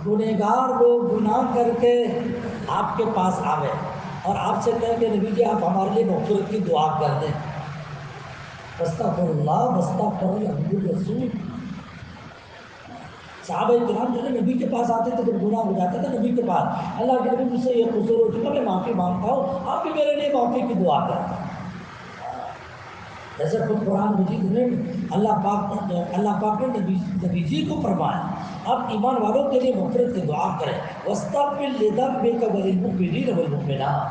گنہگار لوگ گناہ کر کے آپ کے پاس آوے اور آپ سے کہیں کہ نبی جی آپ ہمارے لیے مغفرت کی دعا کر دیں. استغفر اللہ واستغفر الرسول. صحابہ کرام جو ہے نبی کے پاس آتے تھے، جب گناہ ہو جاتا تھا نبی کے پاس، اللہ کے نبی مجھ سے یہ قصور ہو چکا، میں معافی مانگتا ہوں، آپ بھی میرے لیے معافی کی دعا کریں. جیسے خود قرآن مجید میں اللہ پاک نے نبی جی کو فرمایا آپ ایمان والوں کے لیے مغفرت کی دعا کریں. واستغفر لذنبک وللمؤمنین والمؤمنات.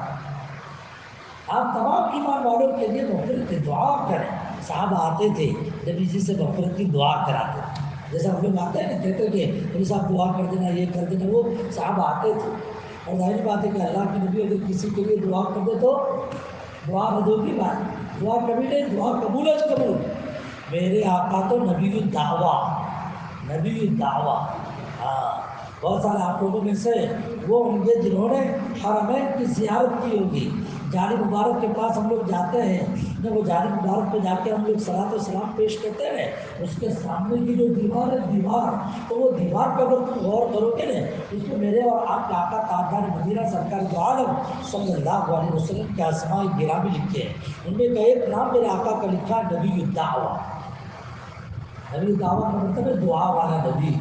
آپ تمام ایمان والوں کے لیے مغفرت کی دعا کریں. صحابہ آتے تھے نبی جی سے مغفرت کی دعا کراتے تھے. جیسے ہم لوگ آتے ہیں نا، کہتے کہ نبی صاحب دعا کر دینا، یہ کر دینا، وہ صحابہ آتے تھے. اور ظاہر بات ہے کہ اللہ کے نبی اگر کسی کے لیے دعا کر دے تو دعا ردو کی بات، دعا کبھی نہیں، دعا قبول از قبول. میرے آقا تو نبی الدعویٰ، نبی الدعویٰ. ہاں، بہت سارے آپ لوگوں میں سے وہ ہوں گے جنہوں نے حرمین کی زیارت کی ہوگی. جاری مبارک کے پاس ہم لوگ جاتے ہیں، وہ جاری مبارک پہ جا کے ہم لوگ صلاۃ و سلام پیش کرتے ہیں. اس کے سامنے کی جو دیوار ہے، دیوار، تو وہ دیوار پہ اگر تم غور کرو گے نا، اس میں میرے اور آپ کے آقا تاجدار مدینہ سرکار دو عالم صلی اللہ علیہ وسلم کے اسماء گرامی لکھے ہیں. ان میں کا ایک نام میرے آقا کا لکھا ہے نبی الدعویٰ. نبی الدعویٰ کا مطلب ہے دعا والا نبی.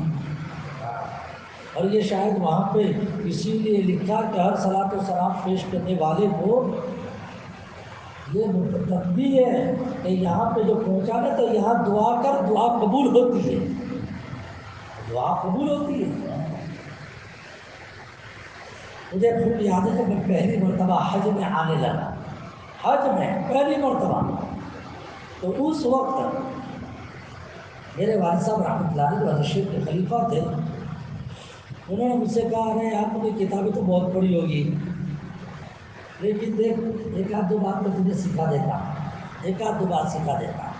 اور یہ شاید وہاں پہ اسی لیے لکھا کہ ہر صلاۃ و سلام پیش کرنے والے کو یہ تنبیہ ہے کہ یہاں پہ جو پہنچانا تو یہاں دعا کر، دعا قبول ہوتی ہے، دعا قبول ہوتی ہے. مجھے خوب یاد ہے کہ میں پہلی مرتبہ حج میں آنے لگا، حج میں پہلی مرتبہ. تو اس وقت میرے والد صاحب رحمۃ اللہ علیہ جو حضرت شیخ کے خلیفہ تھے، انہوں نے مجھ سے کہا ارے آپ نے کتابیں تو بہت پڑھی ہوگی، لیکن دیکھ ایک آدھ دو بات میں تجھے سکھا دیتا ہوں، ایک آدھ دو بات سکھا دیتا ہوں.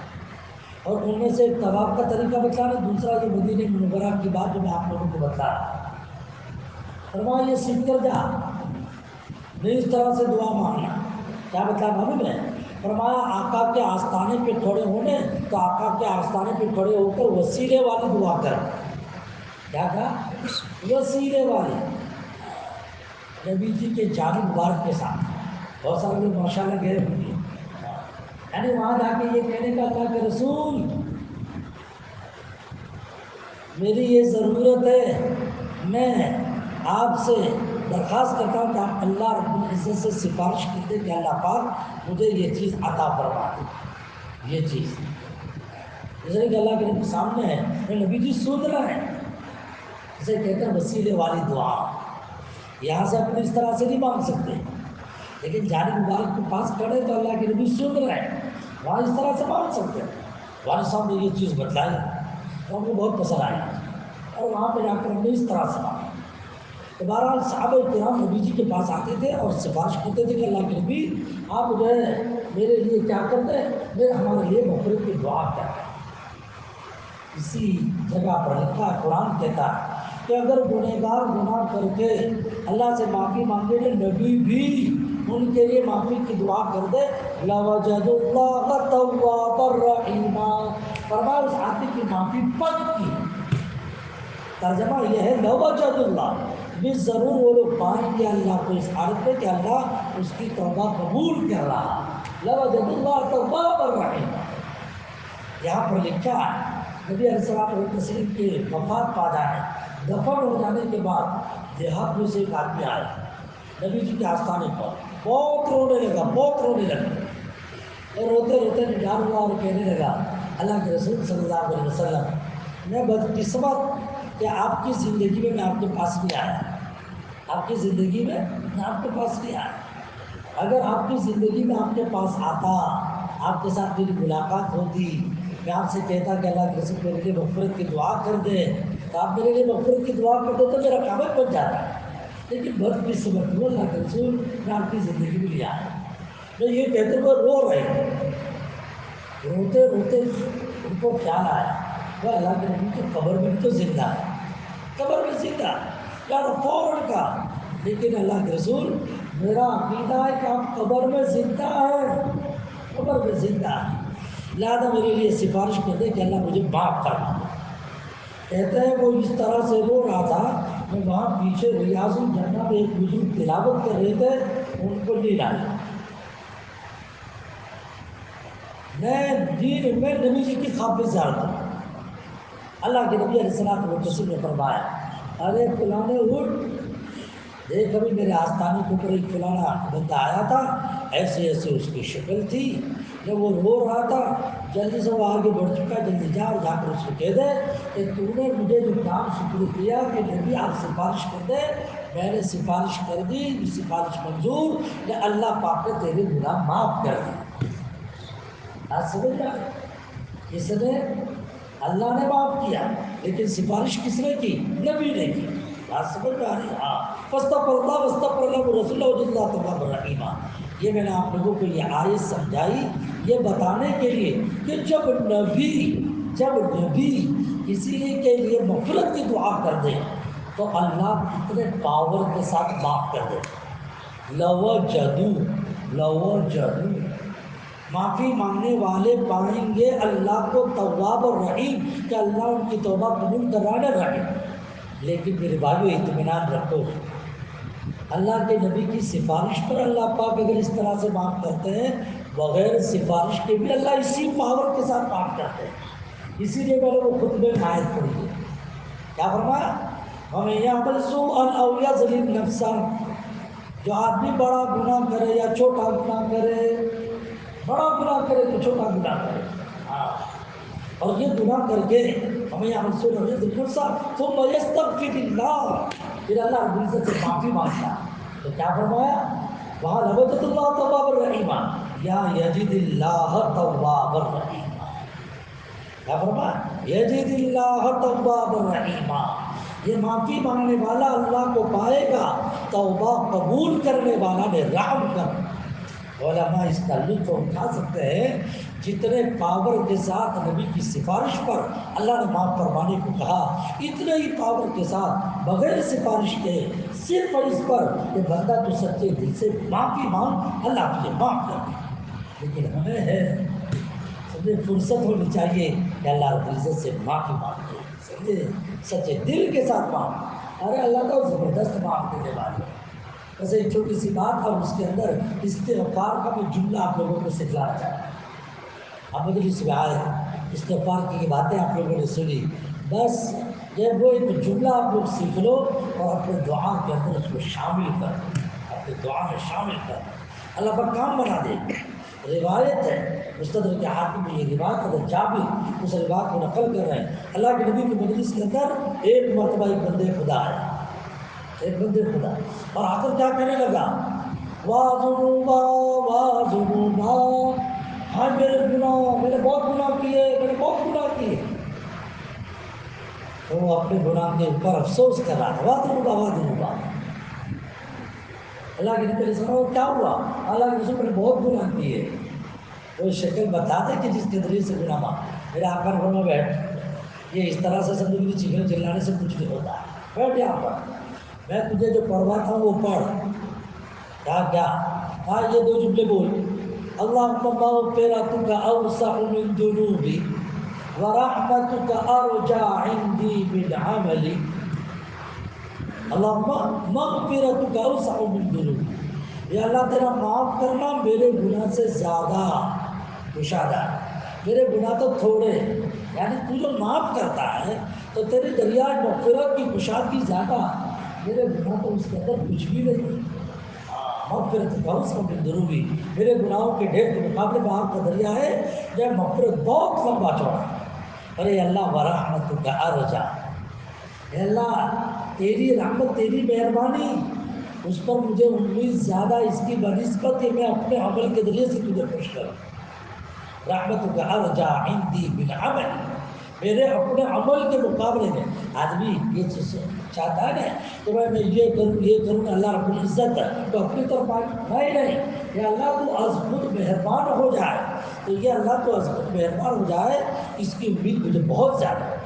اور ان میں سے ایک طواف کا طریقہ بتلانا، دوسرا یہ مدینہ منورہ کی بات جو میں آپ لوگوں کو بتا رہا ہوں. فرمایا یہ سیکھ کر جا، نہیں اس طرح سے دعا مانگنا. کیا بتایا معلوم ہے؟ فرمایا آقا کے آستانے پہ کھڑے ہونے تو آقا کے آستانے پہ کھڑے ہو کر وسیلے والی دعا کر. کیا کہا؟ وسیلے والی، نبی جی کے جاری مبارک کے ساتھ. بہت سارے لوگ ماشاء اللہ گئے ہوں گے، یعنی وہاں جا کے یہ کہنے کا اللہ کے رسول میری یہ ضرورت ہے، میں آپ سے درخواست کرتا ہوں کہ آپ اللہ رب العزت سے سفارش کر دیں کہ اللہ پاک مجھے یہ چیز عطا فرما دے. یہ چیز جیسے کہ اللہ کے نبی سامنے ہے، میں نبی جی سن رہے ہیں، اسے کہتے ہیں وسیلے والی دعا. یہاں سے اپنے اس طرح سے نہیں مانگ سکتے، لیکن جاری مبارک کے پاس کھڑے تو اللہ کے نبی سن رہے ہیں، وہاں اس طرح سے مانگ سکتے ہیں. والد صاحب نے یہ چیز بتلائی اور مجھے بہت پسند آئی، اور وہاں پہ جا کر ہم نے اس طرح سے مانگا. تو بہرحال صحابہ کرام نبی جی کے پاس آتے تھے اور سفارش کرتے تھے کہ اللہ کے نبی آپ جو ہے میرے لیے کیا کرتے ہیں، میرے ہمارے لیے مغفرت کی دعا کرتے ہیں. اسی جگہ پر لکھا ہے، قرآن کہتا ہے کہ اگر گنہگار گناہ کر کے اللہ سے معافی مانگے تو نبی بھی ان کے لیے معافی کی دعا کر دے. لَوَجَدُوا اللَّهَ تَوَّابًا رَحِيمًا. فرمایا اس آدمی کی معافی پکی. ترجمہ یہ ہے لَوَجَدُوا اللَّهَ، بھی ضرور وہ لوگ پائیں گے اللہ کو اس حالت میں کہ اللہ اس کی توبہ قبول کر رہا. لَوَجَدُوا اللَّهَ تَوَّابًا رَحِيمًا. یہاں پر لکھا ہے نبی علیہ السلام علیہ وسلم کے وفات پا جانے، دفن ہو جانے کے بعد دیہات میں سے ایک آدمی آیا نبی جی کے آستانے پر، بہت رونے لگا، بہت رونے لگا، اور روتے روتے نڈال ہوا اور کہنے لگا اللہ کے رسول صلی اللہ علیہ وسلم میں بدقسمت کہ آپ کی زندگی میں آپ کے پاس نہیں آیا، آپ کی زندگی میں آپ کے پاس نہیں آیا. اگر آپ کی زندگی میں آپ کے پاس آتا، آپ کے ساتھ میری ملاقات ہوتی، میں آپ سے کہتا کہ اللہ کے رسول میرے لیے مغفرت کی دعا کر دے، تو آپ میرے لیے مغفرت کی دعا کرتے تو میرا کام بن جاتا ہے، لیکن بدقسمت ہوں اللہ کے رسول میں آپ کی زندگی میں لیا ہے۔ میں یہ کہتے ہوئے رو رہے ہیں، روتے روتے ان کو خیال آیا وہ اللہ کے نبی کی قبر میں بھی تو زندہ ہے، قبر میں زندہ یار فوراً کا، لیکن اللہ کے رسول میرا عقیدہ ہے کہ آپ قبر میں زندہ ہیں، قبر میں زندہ ہے، لہٰذا میرے لیے سفارش کر دے کہ اللہ مجھے معاف کرنا۔ کہتے ہیں وہ اس طرح سے رو رہا تھا، میں وہاں پیچھے ریاض الجنہ میں ایک بزرگ تلاوت کر رہے تھے، ان کو نیند آئی۔ میں دین میں نبی جی کی خواب میں زیارت ہوں، اللہ کے نبی علیہ السلام کو تسلیم نے فرمایا ارے فلانے اٹھ دیکھ، ابھی میرے آستانے کے اوپر ایک فلانا بندہ آیا تھا، ایسے ایسے اس کی شکل تھی، جب وہ رو رہا تھا جلدی سے وہ آگے بڑھ چکا، جلدی جا اور جا کر اس کو کہہ دے کہ تو نے مجھے جو کام شکر کیا کہ نبی آپ سفارش کر دے، میں نے سفارش کر دی، سفارش منظور، کہ اللہ پاک نے تیرے گناہ معاف کر دی۔ آج سمجھ رہا کس نے؟ اللہ نے معاف کیا، لیکن سفارش کس نے کی؟ نبی نے کی۔ بات سمجھ میں آ رہی ہے؟ ہاں، فاستغفر اللہ واستغفر اللہ رسول اللہ تواب الرحیم۔ یہ میں نے آپ لوگوں کو یہ آیت سمجھائی یہ بتانے کے لیے کہ جب نبی کسی کے لیے مغفرت کی دعا کر دے تو اللہ کتنے پاور کے ساتھ معاف کر دے۔ لوجدوا معافی مانگنے والے پائیں گے اللہ کو تواب اور رحیم، کہ اللہ ان کی توبہ قبول کرانے رحیم۔ لیکن میرے بھائیو اطمینان رکھو، اللہ کے نبی کی سفارش پر اللہ پاک اگر اس طرح سے معاف کرتے ہیں، بغیر سفارش کے بھی اللہ اسی پاور کے ساتھ معاف کرتے ہیں۔ اسی لیے میں نے وہ خطبے میں آیت پڑھی ہے، کیا فرمایا؟ وَمَن يَعْمَلْ سُوءًا أَوْ يَظْلِمْ نَفْسَهُ، جو آدمی بڑا گناہ کرے یا چھوٹا گناہ کرے، بڑا گناہ کرے تو چھوٹا گناہ کرے، ہاں، اور یہ گناہ کر کے ہمیں یہاں سونا ہے ثم یستغفر اللہ، پھر اللہ رب العزت سے معافی مانگتا ہے تو کیا فرمایا؟ وہاں لوجد اللہ تواب الرحیم، یا یجد اللہ تواب الرحیم، کیا فرمایا؟ یجد اللہ تواب الرحیم، یہ معافی مانگنے والا اللہ کو پائے گا، توبہ قبول کرنے والا نے رحم کر۔ علماء اس کا لطف اٹھا سکتے ہیں، جتنے پاور کے ساتھ نبی کی سفارش پر اللہ نے معاف فرمانے کو کہا، اتنے ہی پاور کے ساتھ بغیر سفارش کے صرف اس پر کہ بندہ تو سچے دل سے معافی مانگ، اللہ تجھے معاف کر دے۔ لیکن ہمیں ہے سمجھے فرصت ہونی چاہیے کہ اللہ رب العزت سے معافی مانگے، سمجھے سچے دل کے ساتھ معاف۔ ارے اللہ تو زبردست معاف کرنے والے ہیں۔ بس ایک چھوٹی سی بات اور اس کے اندر استغفار کا میں جملہ آپ لوگوں کو سکھلانا چاہتا ہوں۔ اب مجلس میں آئے استغفار کی باتیں آپ لوگوں نے سنی، بس یہ وہ ایک جملہ آپ لوگ سیکھ لو اور اپنے دعا کے اندر اس کو شامل کر دو، اپنے دعا میں شامل کر دو، اللہ پر کام بنا دے۔ روایت ہے مستدرک حاکم میں یہ روایت اگر جابر اس روایت کو نقل کر رہے ہیں، اللہ کے نبی کی مجلس کے اندر ایک مرتبہ ایک بندے خدا ہے، ایک بندے خدا، اور آ کر کیا کہنے لگا؟ واہ ذنوبا، ہاں میرے گناہ، میں نے بہت گناہ کیے، میں نے بہت گناہ کیے۔ تو وہ اپنے گناہ کے اوپر افسوس کر رہا تھا، واہ ذنوبا۔ اللہ کے نبی علیہ السلام کیا ہوا؟ اللہ کے رسول نے بہت گناہ کیے۔ وہ شکل بتا دے کہ جس کے ذریعے سے گناہ مانگ، میرے آقا نے فرمایا بیٹھ، یہ اس طرح سے سمجھو کہ چیخنے چلانے سے کچھ نہیں ہوتا، بیٹھ یہاں پر، میں تجھے جو پڑھواتا ہوں وہ پڑھ۔ کیا ہاں یہ دو جملے بول، اللہم مغفرتک اوسع من ذنوبی ورحمتک ارجع عندی من عملی، اللہم مغفرتک اوسع من ذنوبی، یہ اللہ تیرا معاف کرنا میرے گناہ سے زیادہ کشادہ ہے، میرے گناہ تو تھوڑے، یعنی تو جو معاف کرتا ہے تو تیرے دریائے مغفرت کی کشادگی زیادہ، میرے گناہ تو اس کے اندر کچھ بھی نہیں۔ مغفرت اوسع من ذنوبی، میرے گناہوں کے ڈھیر کے مقابلے میں آپ کا دریا ہے جو مغفرت بہت لمبا چوڑا ہے۔ ارے اللہ ورحمتک ارجع، اے اللہ تیری رحمت تیری مہربانی اس پر مجھے امید زیادہ اس کی بنسبت کہ میں اپنے عمل کے ذریعے سے تجھے خوش کروں۔ رحمتک ارجع عندی من عمل، میرے اپنے عمل کے مقابلے میں آدمی یہ چیز چاہتا ہے نا کہ میں یہ کروں اللہ رب العزت تو اپنی طرف نہیں یہ اللہ تو از خود مہربان ہو جائے، تو یہ اللہ تو از خود مہربان ہو جائے اس کی امید مجھے بہت زیادہ ہے۔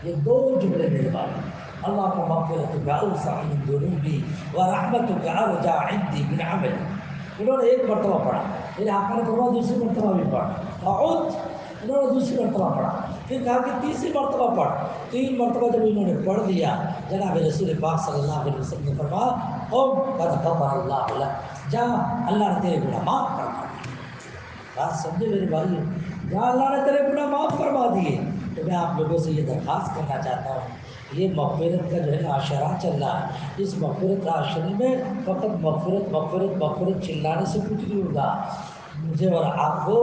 یہ دو جملے میرے بارے اللہ کا مغفرتک اوسع من ذنوبی ورحمتک ارجع عندی من عمل، انہوں نے ایک مرتبہ پڑھا، میرے آقا نے فرمایا دوسری مرتبہ بھی پڑھا، اعود انہوں نے دوسری مرتبہ پڑھا، پھر کہا کہ تیسری مرتبہ پڑھ، 3 مرتبہ جب انہوں نے پڑھ لیا جناب رسول پاک صلی اللہ علیہ وسلم نے فرمایا قد غفر اللہ لک، جا اللہ نے تیرے گناہ معاف فرما دیے۔ بات سمجھے میرے بھائی، جہاں اللہ نے تیرے گناہ معاف فرما دیے، تو میں آپ لوگوں سے یہ درخواست کرنا چاہتا ہوں، یہ مغفرت کا جو ہے نا عشرہ چل رہا ہے، اس مغفرت عشرے میں فقط مغفرت مغفرت مغفرت چلانے سے کچھ نہیں ہوگا، مجھے اور آپ کو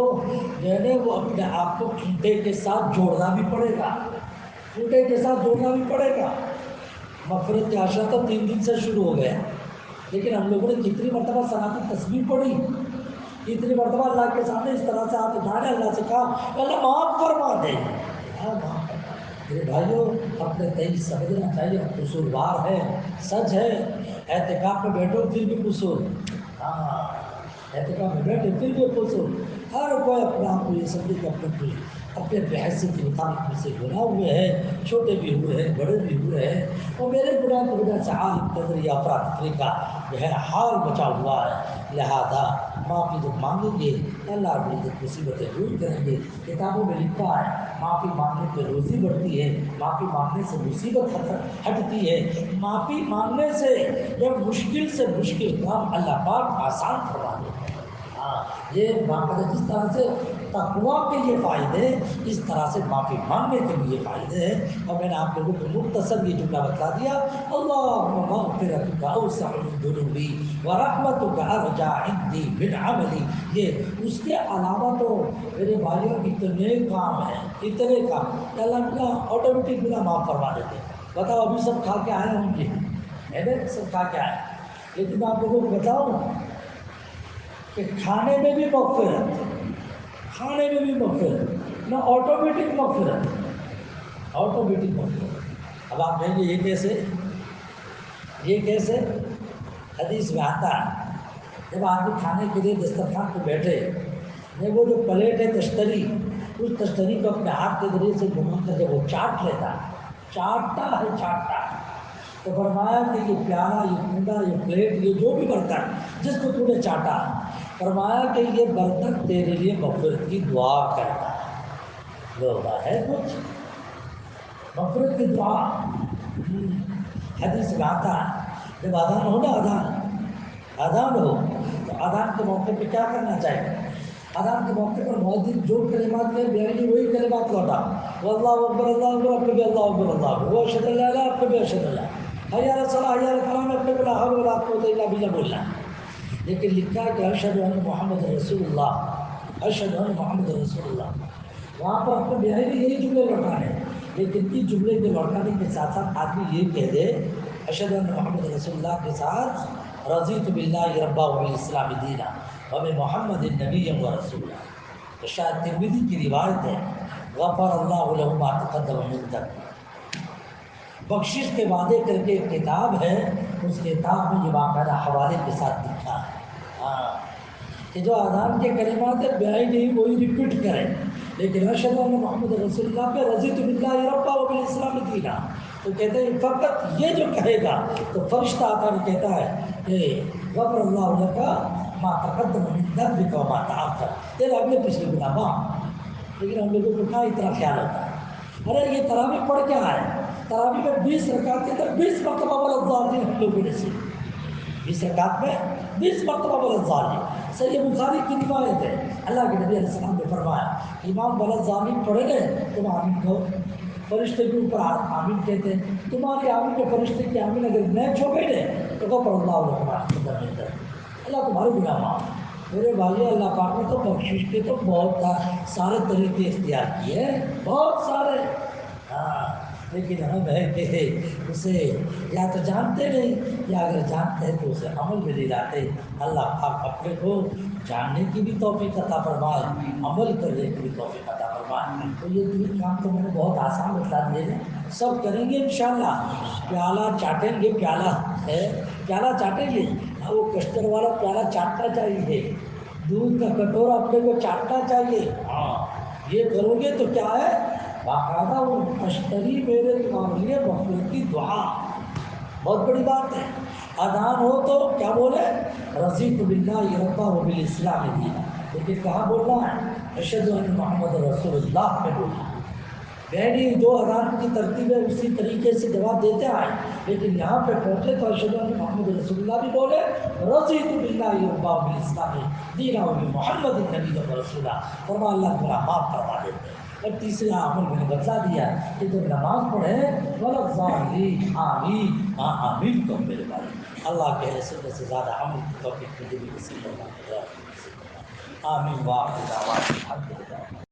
جو ہے نا وہ اپنے آپ کو چونٹے کے ساتھ جوڑنا بھی پڑے گا، چونٹے کے ساتھ جوڑنا بھی پڑے گا۔ مغفرت کا عشرہ تو 3 دن سے شروع ہو گیا، لیکن ہم لوگوں نے کتنی مرتبہ صلاۃ تسبیح پڑھی، اتنی مرتبہ اللہ کے سامنے اس طرح سے ہاتھ اٹھانے اللہ سے کہا اللہ معاف فرما دے، میرے بھائیوں اپنے تئیں سمجھنا چاہیے قصوروار ہے، سچ ہے، اعتکاف میں بیٹھو پھر بھی قصور، اعتکاف میں بیٹھے پھر بھی قصور، ہر کوئی اپنے آپ کو یہ سمجھے کہ اپنے حیثیت کے مطابق مجھ سے گناہ ہوئے ہیں، چھوٹے بھی ہوئے ہیں بڑے بھی ہوئے ہیں، اور میرے گناہ کی وجہ سے عالم کے اندر یہ افراتفری کا جو ہے حال مچا ہوا ہے، لہذا معافی جب مانگیں گے اللہ رب العزت مصیبتیں دور کریں گے۔ کتابوں میں لکھا ہے معافی مانگنے پہ روزی بڑھتی ہے، معافی مانگنے سے مصیبت ہٹتی ہے، معافی مانگنے سے جب مشکل سے مشکل کام اللہ پاک آسان کروا دیتے ہیں۔ یہ جس طرح سے تقویٰ کے یہ فائدے، اس طرح سے معافی مانگنے کے بھی یہ فائدے ہیں، اور میں نے آپ لوگوں کو مختصر یہ جملہ بتا دیا، اللہم مغفرتک اوسع من ذنوبی ورحمتک ارجع عندی من عملی، یہ اس کے علاوہ تو میرے بھائیوں اتنے کام ہیں، اتنے کام کہ اللہ تعالیٰ آٹومیٹک گناہ معاف فرما دیتے ہیں۔ بتاؤ ابھی سب کھا کے آئے ہوں گے، سب کھا کے آئے، لیکن میں آپ لوگوں کو بتاؤں کہ کھانے میں بھی مغفرت، کھانے میں بھی مغفرت، نہ آٹومیٹک مغفرت، آٹومیٹک مغفرت۔ اب آپ کہیں گے یہ کیسے، یہ کیسے؟ حدیث میں آتا ہے جب آدمی کھانے کے لیے دسترخوان پہ بیٹھے، وہ جو پلیٹ ہے تشتری، اس تشتری کو اپنے ہاتھ کے ذریعے سے گھما کر جب وہ چاٹ لیتا ہے، چاٹتا ہے، تو فرمایا کہ یہ پیالہ، یہ کونڈا، یہ پلیٹ، یہ جو بھی برتن جس کو تو نے چاٹا، فرمایا کہ یہ برتن تیرے لیے مغفرت کی دعا کرتا ہے۔ لوگا ہے کچھ مغفرت کی دعا، حدیث میں آتا ہے جب اذان ہو نا، اذان ہو تو اذان کے موقع پہ کیا کرنا چاہیے؟ اذان کے موقع پر مؤذن جو کلمات میں بیانی وہی کلمات لوٹا، واللہ اکبر اللہ اکبر، اپنے بھی اللہ اکبر اللہ اکبر، وہ اشہد اللہ الہ، اپنے بھی اشہد اللہ، حی علی الصلاۃ حی علی الفلاح، میں اپنے کو لا حول ولا قوۃ الا باللہ بولنا۔ لیکن لکھا ہے کہ اشہد ان محمد رسول اللہ، اشہد ان محمد رسول اللہ، وہاں پر اپنے بیانی یہی جملے لوٹانے، لیکن اس جملے کے لوٹانے کے ساتھ ساتھ آدمی یہ کہہ دے اشہد ان محمد رسول اللہ کے ساتھ رضیت باللہ ربا وبالاسلام دینا وبمحمد نبی و رسولا۔ تو شاید ترمذی کی روایت ہے غفر اللہ لہ ما تقدم من ذنبہ، بخشش کے وعدے کر کے ایک کتاب ہے، اس کتاب میں یہ باقاعدہ حوالے کے ساتھ لکھا ہے کہ جو اذان کے کلمات بیائی نہیں وہی ریپیٹ کریں، لیکن اشہد ان محمد رسول اللہ پہ رضیت باللہ ربا وبالاسلام دینا، تو کہتے ہیں فقط یہ جو کہے گا تو فرشتہ آتا ہے کہتا ہے کہ غفر اللہ لک ما تقدم من ذنبک وما تأخر، تیرے اگلے پچھلے گناہ معاف۔ لیکن ہم لوگوں کو کہاں اتنا خیال ہوتا ہے، ارے یہ تراویح پڑھ کیا ہے، تراویح میں 20 رکعت کے اندر 20 مرتبہ ولضالین ہم لوگوں نے سیکھی، 20 رکعت میں 20 مرتبہ ولضالین۔ صحیح بخاری کی روایت ہے، اللہ کے نبی علیہ السلام نے فرمایا امام ولضالین پڑھے گئے تم آمین کہو، فرشتے کے اوپر آمین کہتے ہیں، تمہاری آمین کے فرشتے کی آمین اگر میچ ہو گئی نا تو غفر اللہ لکم، اللہ تمہارے گناہ معاف۔ میرے بھائی اللہ پاک نے تو بخشش کے تو بہت سارے طریقے اختیار کیے ہیں، بہت سارے، لیکن ہم ہے کہ اسے یا تو جانتے نہیں یا اگر جانتے ہیں تو اسے عمل میں نہیں لاتے۔ اللہ پاک اپنے کو جاننے کی بھی توفیق عطا فرمائے، عمل کرنے کی بھی توفیق عطا فرمائے۔ تو یہ تین کام تو میں نے بہت آسان بتا دیے ہیں، سب کریں گے انشاءاللہ۔ پیالہ چاٹیں گے، پیالہ ہے، پیالہ چاٹیں گے، وہ کشتر والا پیالہ چاٹنا چاہیے، دودھ کا کٹورا اپنے کو چاٹنا چاہیے۔ ہاں یہ کرو گے تو کیا ہے، باقاعدہ وہ مشتری میرے لیے مغفرت کی دعا، بہت بڑی بات ہے۔ اذان ہو تو کیا بولے، رضیت باللہ ربا وبالاسلام دینا، لیکن کہاں بولنا ہے، اشہد ان محمد رسول اللہ پہ بولنا ہے۔ یعنی جو اذان کی ترتیب ہے اسی طریقے سے جواب دیتے آئے، لیکن یہاں پہ پہنچے تو اشہد ان محمد رسول اللہ بھی بولے، رضیت باللہ ربا وبالاسلام دینا وبمحمد نبی و رسولہ، فرما اللہ میرا معاف کروا دیتے ہیں۔ اور تیسرا عمل میں نے بتلا دیا کہ جب نماز پڑھیں وَلَضَّالِّينَ آمین، ہاں آمین تو میرے بھائی، اللہ کے حیثیت سے زیادہ عمل کی توفیق مجھے بھی نصیب فرما، آمین۔ واہ الحمد للہ۔